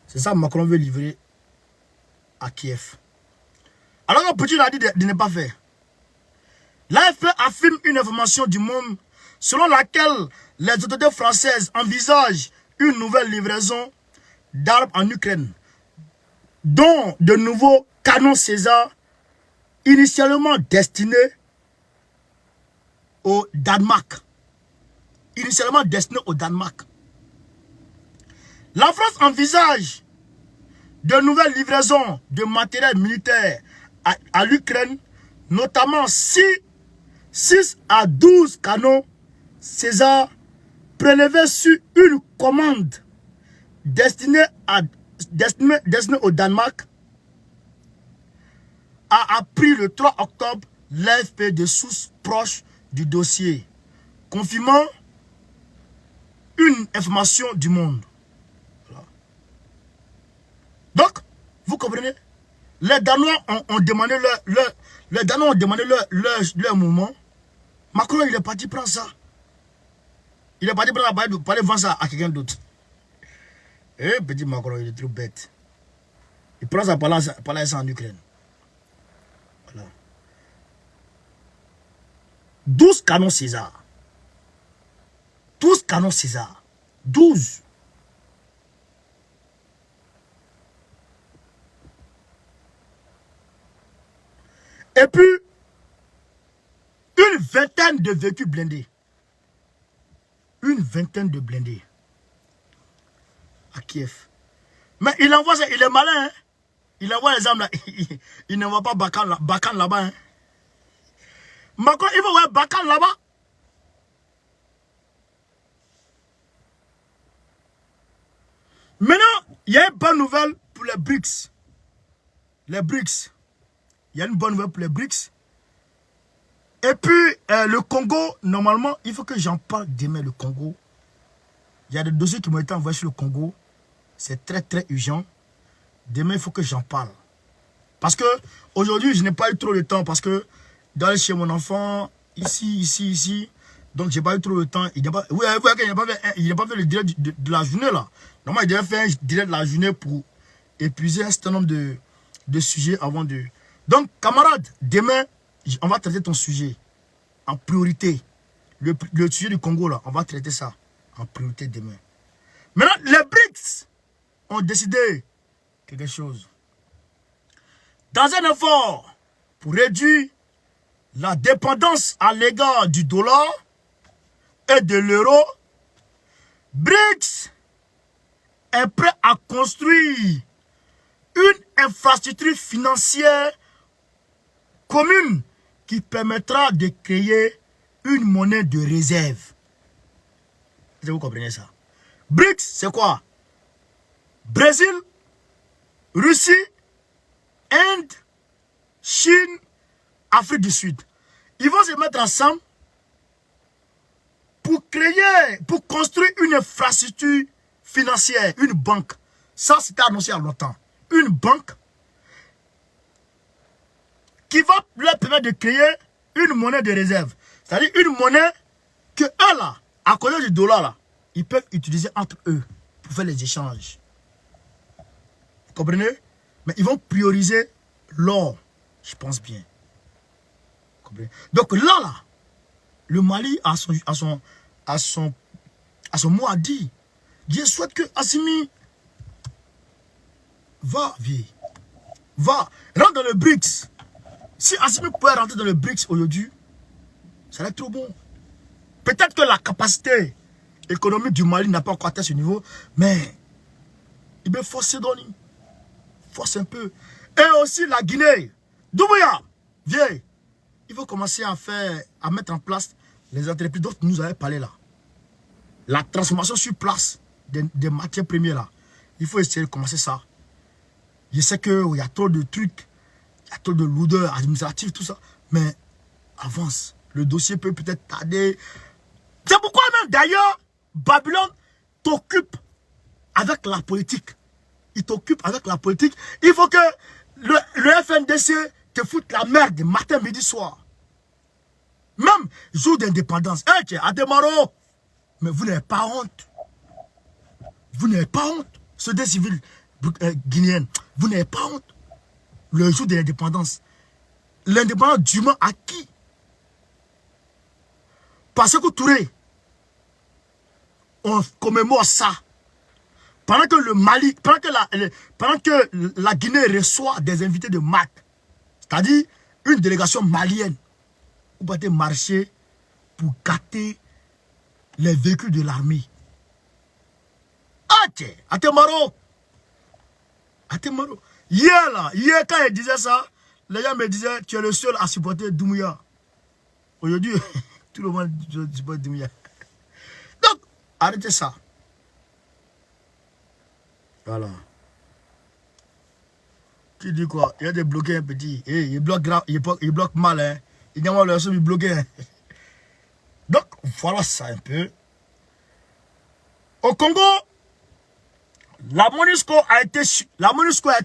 C'est ça que Macron veut livrer à Kiev. Alors que Poutine a dit de ne pas faire. L'AFP affirme une information du Monde selon laquelle les autorités françaises envisagent une nouvelle livraison d'armes en Ukraine, dont de nouveaux canons César initialement destinés au Danemark. Initialement destinés au Danemark. La France envisage de nouvelles livraisons de matériel militaire à l'Ukraine, notamment 6 à 12 canons César prélevés sur une commande destinée au Danemark, a appris le 3 octobre l'AFP de sources proches du dossier, confirmant une information du Monde. Voilà. Donc, vous comprenez? Les Danois ont demandé leur mouvement. Macron, il est parti prendre ça. Il est parti prendre pour aller vendre ça à quelqu'un d'autre. Eh, petit Macron, il est trop bête. Il prend ça pour aller ça en Ukraine. Voilà. 12 canons César. 12 canons César. 12. Et puis, une vingtaine de véhicules blindés. Une vingtaine de blindés. À Kiev. Mais il envoie ça, il est malin. Hein? Il envoie les armes là. Il n'envoie pas Bakan là-bas. Hein? Macron, il va voir Bakan là-bas. Maintenant, il y a une bonne nouvelle pour les BRICS. Les BRICS. Il y a une bonne nouvelle pour les BRICS. Et puis, le Congo, normalement, il faut que j'en parle demain, le Congo. Il y a des dossiers qui m'ont été envoyés sur le Congo. C'est très, très urgent. Demain, il faut que j'en parle. Parce que aujourd'hui, je n'ai pas eu trop de temps. Parce que d'aller chez mon enfant, ici. Donc, j'ai pas eu trop de temps. Il n'a pas, oui, il n'a pas fait le direct de la journée, là. Normalement, il devait faire un direct de la journée pour épuiser un certain nombre de sujets avant de... Donc, camarades, demain, on va traiter ton sujet en priorité. Le sujet du Congo, là, on va traiter ça en priorité demain. Maintenant, les BRICS ont décidé quelque chose. Dans un effort pour réduire la dépendance à l'égard du dollar et de l'euro, BRICS est prêt à construire une infrastructure financière commune qui permettra de créer une monnaie de réserve. Est-ce que vous comprenez ça? BRICS, c'est quoi? Brésil, Russie, Inde, Chine, Afrique du Sud. Ils vont se mettre ensemble pour créer, pour construire une infrastructure financière, une banque. Ça, c'était annoncé il y a longtemps. Une banque qui va leur permettre de créer une monnaie de réserve. C'est-à-dire une monnaie que eux, là, à cause du dollar, là, ils peuvent utiliser entre eux pour faire les échanges. Vous comprenez? Mais ils vont prioriser l'or, je pense bien. Vous comprenez? Donc là, le Mali a son mot à dire. Je souhaite que Assimi va, vieille. Va, rentre dans le BRICS. Si Assimi pouvait rentrer dans le BRICS aujourd'hui, ça va être trop bon. Peut-être que la capacité économique du Mali n'a pas encore atteint ce niveau, mais il peut forcer Doni. Force un peu. Et aussi la Guinée. Doumbouya, vieille. Il faut commencer à mettre en place les entreprises dont nous avons parlé là. La transformation sur place des matières premières là. Il faut essayer de commencer ça. Je sais qu'il y a trop de trucs, il y a trop de lourdeur administrative, tout ça. Mais avance. Le dossier peut peut-être tarder. C'est pourquoi même d'ailleurs, Babylone t'occupe avec la politique. Il t'occupe avec la politique. Il faut que le FNDC te foute la merde matin, midi, soir. Même jour d'indépendance. Eh, tiens, Ademaro. Mais vous n'avez pas honte. Vous n'avez pas honte. Société civile guinéenne. Vous n'avez pas honte. Le jour de l'indépendance. L'indépendance dûment à qui? Parce que Touré, on commémore ça. Pendant que le Mali, pendant que la Guinée reçoit des invités de MAC, c'est-à-dire une délégation malienne, vous pouvez marcher pour gâter les véhicules de l'armée. Ah tiens, Atemaro. Hier quand il disait ça, les gens me disaient, tu es le seul à supporter Doumbouya. Aujourd'hui, tout le monde supporte Doumbouya. Donc, arrêtez ça. Voilà. Tu dis quoi? Il y a des bloqués un petit. Il bloque grave, il bloque mal. Hein. Il n'y a pas le seul, il bloque. Hein. Donc, voilà ça un peu. Au Congo, la MONUSCO a été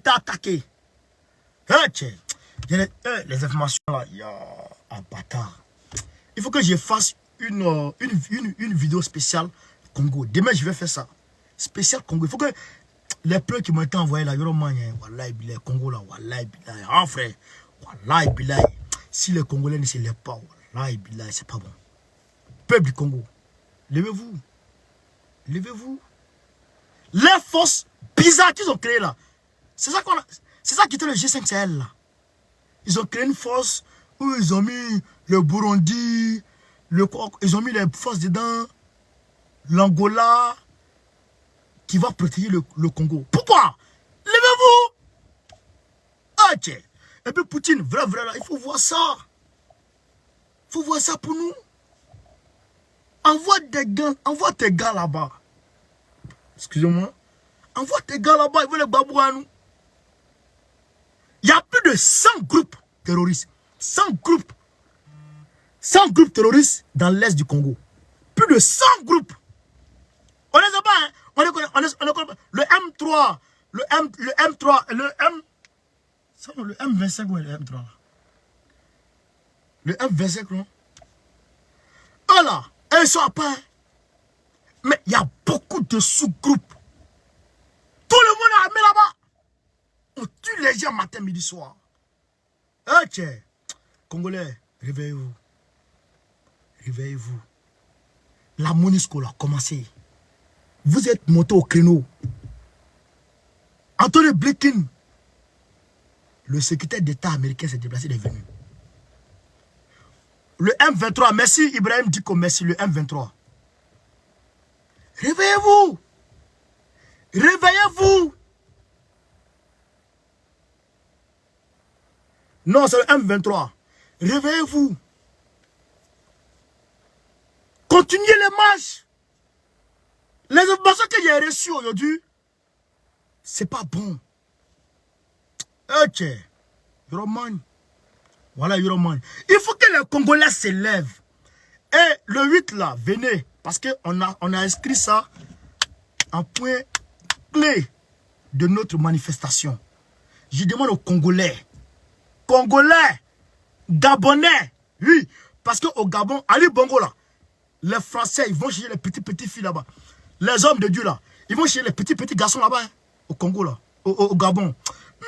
attaquée. Les informations là, il y a un bâtard. Il faut que je fasse une vidéo spéciale Congo. Demain, je vais faire ça. Spécial Congo. Il faut que les pleurs qui m'ont été envoyés là, Wallahi Bilay, Congo là, Wallahi Bilay. Ah frère, Wallahi Bilay. Si les Congolais ne se lèvent pas, Wallahi Bilay, c'est pas bon. Peuple du Congo, levez-vous. Levez-vous. Les forces bizarres qu'ils ont créées là, c'est ça qui était le G5 Sahel là. Ils ont créé une force où ils ont mis le Burundi, ils ont mis les forces dedans, l'Angola, qui va protéger le Congo. Pourquoi? Levez-vous. Ah tiens. Et puis Poutine, vrai là, il faut voir ça. Il faut voir ça pour nous. Envoie tes gars là-bas. Excusez-moi. Envoie tes gars là-bas, ils veulent les babous à nous. Il y a plus de 100 groupes terroristes. 100 groupes terroristes dans l'est du Congo. Plus de 100 groupes. On ne les a pas, hein. On les connaît pas. Le M3, le M25 ou le M3? Le M25, non? Voilà. Ils sont à part. Mais il y a beaucoup de sous-groupes. Tout le monde est armé là-bas. On tue les gens matin, midi, soir. Eh tiens. Congolais, réveillez-vous. Réveillez-vous. La MONUSCO a commencé. Vous êtes monté au créneau. Anthony Blinken, le secrétaire d'État américain, s'est déplacé, il est venu. Le M23, merci Ibrahim Diko, merci le M23. Réveillez-vous. Réveillez-vous. Non, c'est le M23. Réveillez-vous. Continuez les marches. Les informations que j'ai reçues aujourd'hui, c'est pas bon. Ok. Roman. Voilà, Roman. Il faut que les Congolais s'élèvent. Et le 8 là, venez. Parce qu'on a inscrit ça en point clé de notre manifestation. Je demande aux Congolais, Gabonais, oui, parce qu'au Gabon, Ali Bongo là, les Français, ils vont chercher les petits filles là-bas. Les hommes de Dieu là, ils vont chercher les petits garçons là-bas, hein, au Congo là, au Gabon.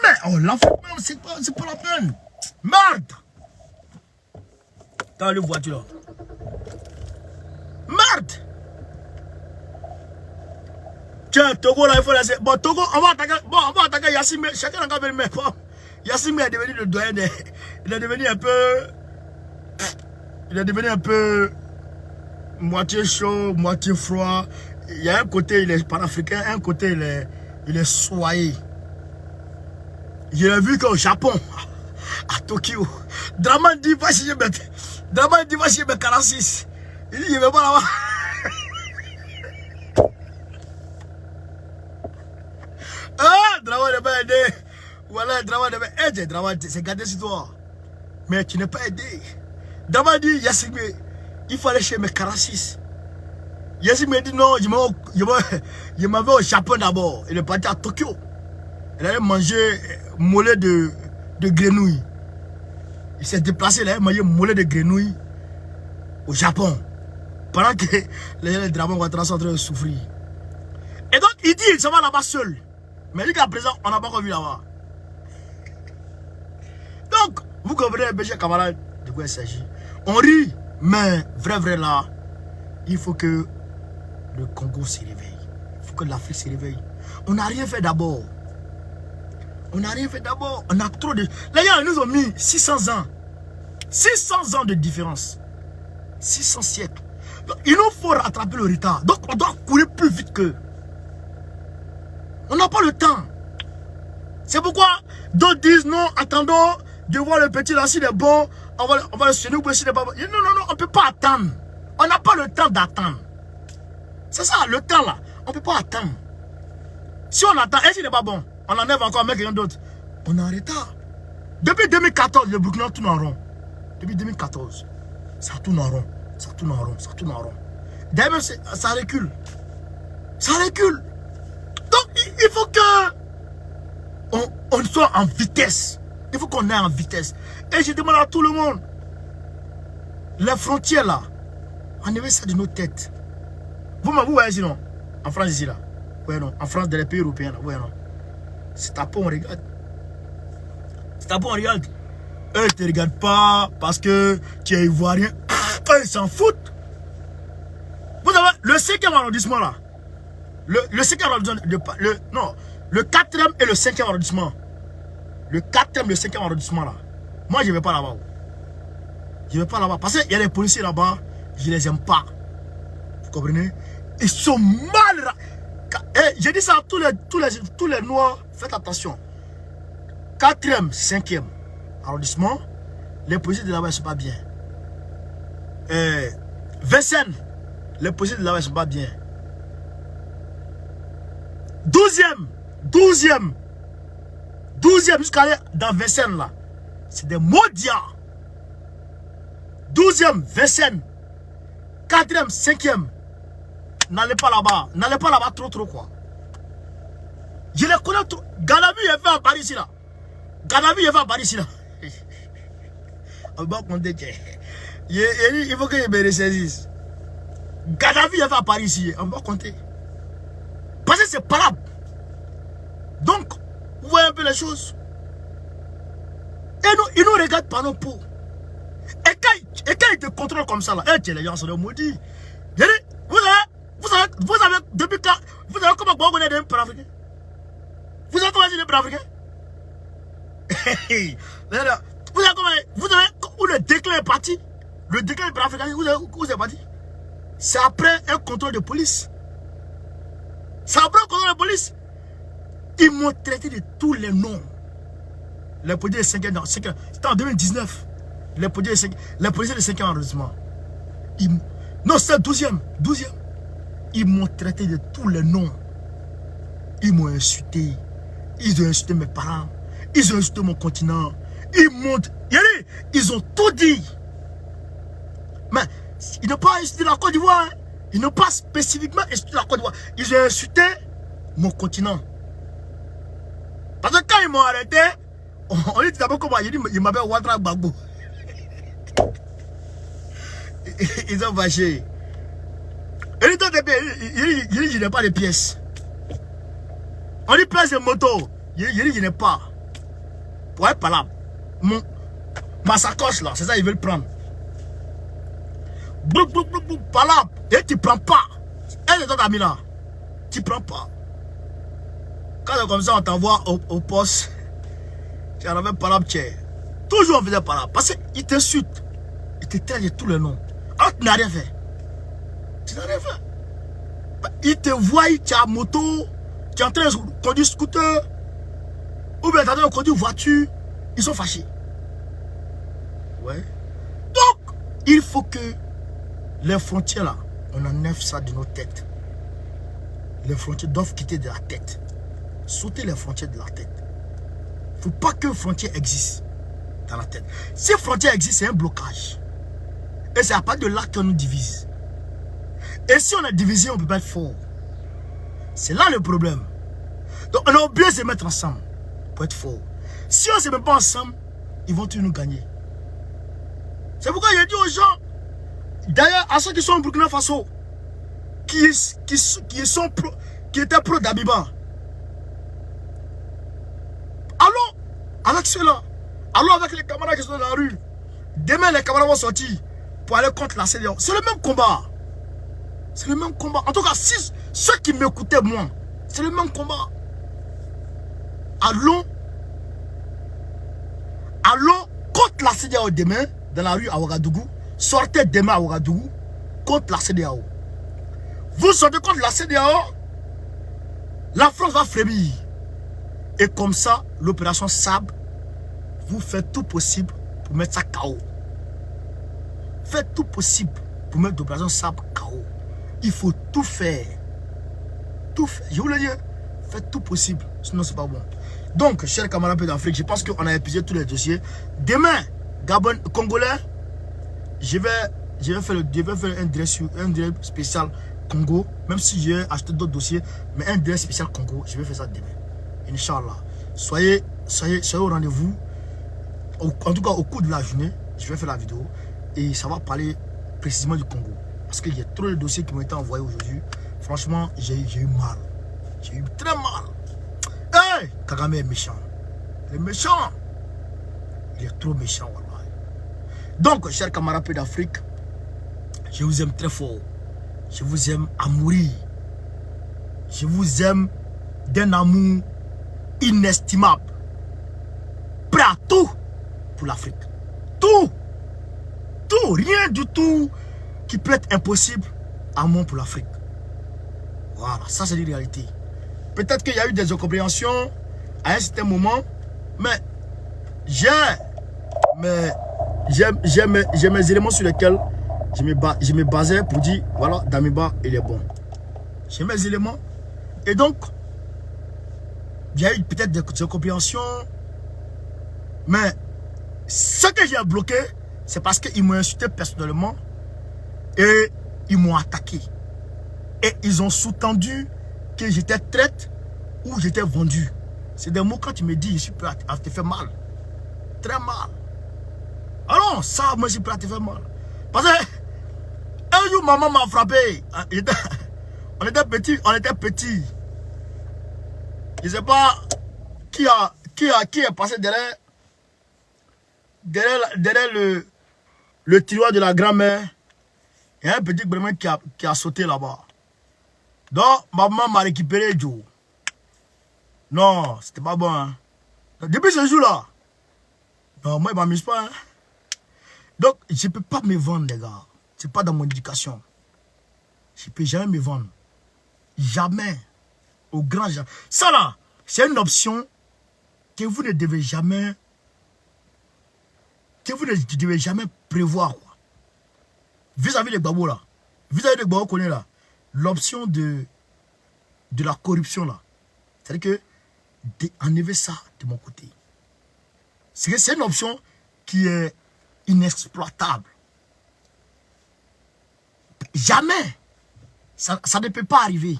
Mais oh, l'enfant, c'est pas la peine. Merde! Dans la voiture là. Merde! Tiens, Togo là, il faut laisser. Bon, Togo, on va attaquer Yassine. Chacun a gagné, mais bon. Yassine est devenu le doyen des. Il est devenu un peu. Moitié chaud, moitié froid. Il y a un côté, il est panafricain, un côté, il est soyé. Je l'ai vu qu'au Japon, à Tokyo, Draman dit va chez mes 46. Il dit, je vais pas là-bas. Ah, Draman n'est pas aidé. Voilà, Draman n'est pas aidé. Draman, c'est gardé sur toi. Mais tu n'es pas aidé. Draman dit, Yassine, il faut aller chez mes 46. Yassine me dit non, je m'avais au Japon d'abord. Il est parti à Tokyo. Il allait manger mollet de grenouille. Il s'est déplacé, il allait manger mollet de grenouille au Japon. Pendant que les dragons vont être en train de souffrir. Et donc il dit, il s'en va là-bas seul. Mais jusqu'à présent, on n'a pas encore vu là-bas. Donc, vous comprenez, mes chers camarades, de quoi il s'agit. On rit, mais vrai là, il faut que le Congo se réveille. Il faut que l'Afrique se réveille. On n'a rien fait d'abord. On n'a rien fait d'abord. On a trop de... Les gars, ils nous ont mis 600 ans. 600 ans de différence. 600 siècles. Donc, il nous faut rattraper le retard. Donc, on doit courir plus vite qu'eux. On n'a pas le temps. C'est pourquoi d'autres disent non, attendons de voir le petit là, s'il est bon, on va le soutenir, ou s'il n'est pas bon. Non, on ne peut pas attendre. On n'a pas le temps d'attendre. C'est ça, le temps là. On ne peut pas attendre. Si on attend, et s'il n'est pas bon, on enlève encore avec quelqu'un d'autre. On est en retard. Depuis 2014, le Burkina tourne en rond. Depuis 2014, ça tourne en rond. Ça tourne en rond, ça tourne en rond. D'ailleurs, ça recule. Ça recule. Donc, il faut que on soit en vitesse. Il faut qu'on aille en vitesse. Et je demande à tout le monde, les frontières là, enlevez ça de nos têtes. Vous voyez ici non? En France ici là. Ouais non. En France, dans les pays européens là. Ouais non. C'est à peau on regarde. C'est à peau on regarde. Eux ils te regardent pas parce que tu es ivoirien. Eux ils s'en foutent. Vous avez le 5e arrondissement là. Le 5e arrondissement. Le 4e et le 5e arrondissement. Le 4e et le 5e arrondissement là. Moi je ne vais pas là-bas. Je ne vais pas là-bas. Parce qu'il y a des policiers là-bas. Je ne les aime pas. Vous comprenez? Ils sont mal. Et j'ai dit ça à tous les noirs. Faites attention. 4e, 5e arrondissement. Les policiers de là-bas ne sont pas bien. Vincennes. Les policiers de là-bas ne sont pas bien. 12e jusqu'à aller dans Vincennes là. C'est des maudits. 12e, Vincennes. 4e, 5e. N'allez pas là-bas. N'allez pas là-bas trop quoi. Je les connais trop. Ganavi est fait à Paris ici là. Ganavi est fait à Paris ici là. On va compter. Il faut que je me ressaisisse. Ganavi est fait à Paris ici. On va compter. Parce que c'est palable. Donc, vous voyez un peu les choses. Et ils nous regardent par nos peaux. Et quand ils te contrôlent comme ça, là, les gens sont maudits. Vous savez, depuis quand panafricain? Vous savez où le déclin est parti? Le déclin du panafricanisme, où c'est parti? C'est après un contrôle de police. C'est après un contrôle de police. Ils m'ont traité de tous les noms. Les policiers de 5e arrondissement. C'était en 2019. Les policiers de 5e arrondissement. Non, c'est 12e. Ils m'ont traité de tous les noms. Ils m'ont insulté. Ils ont insulté mes parents. Ils ont insulté mon continent. Ils ont tout dit. Mais ils n'ont pas insulté la Côte d'Ivoire. Hein. Ils n'ont pas spécifiquement insulté la Côte d'Ivoire. Ils ont insulté mon continent. Parce que quand ils m'ont arrêté, on dit d'abord comment ils m'appellent Ouattara Gbagbo. Ils ont vaché. Et il n'ai pas de pièces. On dit pièces de moto. Il n'ai pas. Pour être là. Ma sacoche là, c'est ça ils veulent prendre. Par là. Et tu prends pas. Elle est ton ami là. Tu prends pas. Quand c'est comme ça, on t'envoie au poste. Tu en avais par là, toujours on faisait par là. Parce qu'ils t'insultent. Ils te traitent de tous les noms. Alors tu n'as rien fait. Tu n'as rien fait. Ils te voient, tu as moto, tu es en train de conduire scooter, ou bien tu es en train de conduire voiture. Ils sont fâchés. Ouais. Donc, il faut que les frontières là, on enlève ça de nos têtes. Les frontières doivent quitter de la tête. Sauter les frontières de la tête. Il ne faut pas que les frontières existent dans la tête. Si les frontières existent, c'est un blocage. Et c'est à partir de là qu'on nous divise. Et si on est divisé, on ne peut pas être fort. C'est là le problème. Donc on a oublié de se mettre ensemble pour être fort. Si on ne se met pas ensemble, ils vont tous nous gagner. C'est pourquoi j'ai dit aux gens, d'ailleurs à ceux qui sont au Burkina Faso, qui étaient pro d'Abiba, allons avec ceux-là. Allons avec les camarades qui sont dans la rue. Demain, les camarades vont sortir pour aller contre la CEDEAO. C'est le même combat. C'est le même combat. En tout cas, si ceux qui m'écoutaient, moi, c'est le même combat. Allons contre la CEDEAO demain, dans la rue à Ouagadougou. Sortez demain à Ouagadougou contre la CEDEAO. Vous sortez contre la CEDEAO, la France va frémir. Et comme ça, l'opération SAB, vous faites tout possible pour mettre ça KO. Faites tout possible pour mettre l'opération SAB KO. Il faut tout faire. Tout faire. Je vous le dis, faites tout possible. Sinon, c'est pas bon. Donc, chers camarades d'Afrique, je pense qu'on a épuisé tous les dossiers. Demain, Gabon, Congolais, je vais faire un direct spécial Congo. Même si j'ai acheté d'autres dossiers, mais un direct spécial Congo, je vais faire ça demain. Inch'Allah. Soyez au rendez-vous. En tout cas, au cours de la journée, je vais faire la vidéo. Et ça va parler précisément du Congo. Parce qu'il y a trop de dossiers qui m'ont été envoyés aujourd'hui. Franchement, j'ai eu mal. J'ai eu très mal. Hey, Kagame est méchant. Il est méchant. Il est trop méchant, wallah. Donc, chers camarades d'Afrique, je vous aime très fort. Je vous aime à mourir. Je vous aime d'un amour inestimable. Prêt à tout pour l'Afrique. Tout. Tout. Rien du tout qui peut être impossible à moi pour l'Afrique. Voilà, ça c'est la réalité. Peut-être qu'il y a eu des incompréhensions à un certain moment, mais j'ai mes éléments sur lesquels je me basais pour dire, voilà, Damiba, il est bon. J'ai mes éléments. Et donc, il y a eu peut-être des incompréhensions, mais ce que j'ai bloqué, c'est parce qu'ils m'ont insulté personnellement et ils m'ont attaqué. Et ils ont sous-tendu que j'étais traite ou j'étais vendu. C'est des mots quand tu me dis, je suis prêt à te faire mal. Très mal. Alors, ça, moi, je suis prêt à te faire mal. Parce que, un jour, maman m'a frappé. On était petits. Je ne sais pas qui est passé derrière le tiroir de la grand-mère. Il y a un petit vraiment qui a sauté là-bas. Donc, ma maman m'a récupéré, Joe. Non, c'était pas bon. Hein. Depuis ce jour-là, non, moi, il ne m'amuse pas. Hein. Donc, je ne peux pas me vendre, les gars. Ce n'est pas dans mon éducation. Je ne peux jamais me vendre. Jamais. Au grand jamais. Ça, là, c'est une option que vous ne devez jamais... que vous ne devez jamais prévoir. Vis-à-vis des babos, là. Vis-à-vis des babos qu'on est là. L'option de la corruption, là. C'est-à-dire que enlever ça de mon côté. C'est une option qui est inexploitable. Jamais. Ça ne peut pas arriver.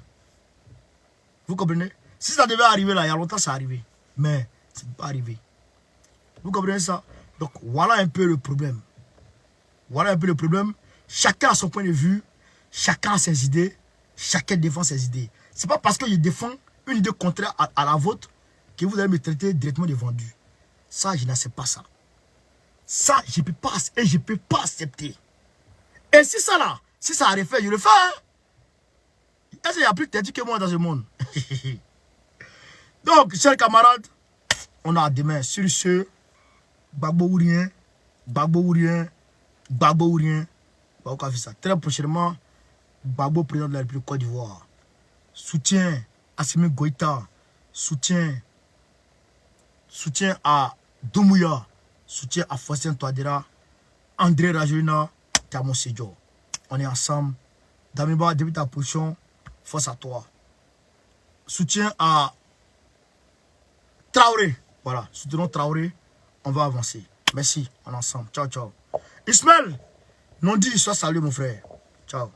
Vous comprenez? Si ça devait arriver là, il y a longtemps, ça arrivé. Mais ça ne peut pas arriver. Vous comprenez ça? Donc voilà un peu le problème. Voilà un peu le problème. Chacun a son point de vue. Chacun a ses idées. Chacun défend ses idées. Ce n'est pas parce que je défends une idée contraire à la vôtre que vous allez me traiter directement de vendu. Ça, je n'accepte pas ça. Ça, je ne peux pas, et je ne peux pas accepter. Et si ça là, si ça a refait, je le fais. Hein? Est-ce qu'il y a plus de têtu que moi dans ce monde? Donc, chers camarades, on a demain sur ce, Gbagbo ou rien, Gbagbo ou rien, Gbagbo ou rien. Gbagbo a fait ça. Très prochainement, Gbagbo, président de la République Côte d'Ivoire. Soutien à Assimi Goïta. Soutien à Doumbouya. Soutien à Faustin Touadéra. André Rajoelina. Tamo Sedjo. On est ensemble. Damiba, depuis ta position, force à toi. Soutien à Traoré. Voilà, soutenons Traoré. On va avancer. Merci, on est ensemble. Ciao, ciao. Ismaël, non dit, sois salué mon frère. Ciao.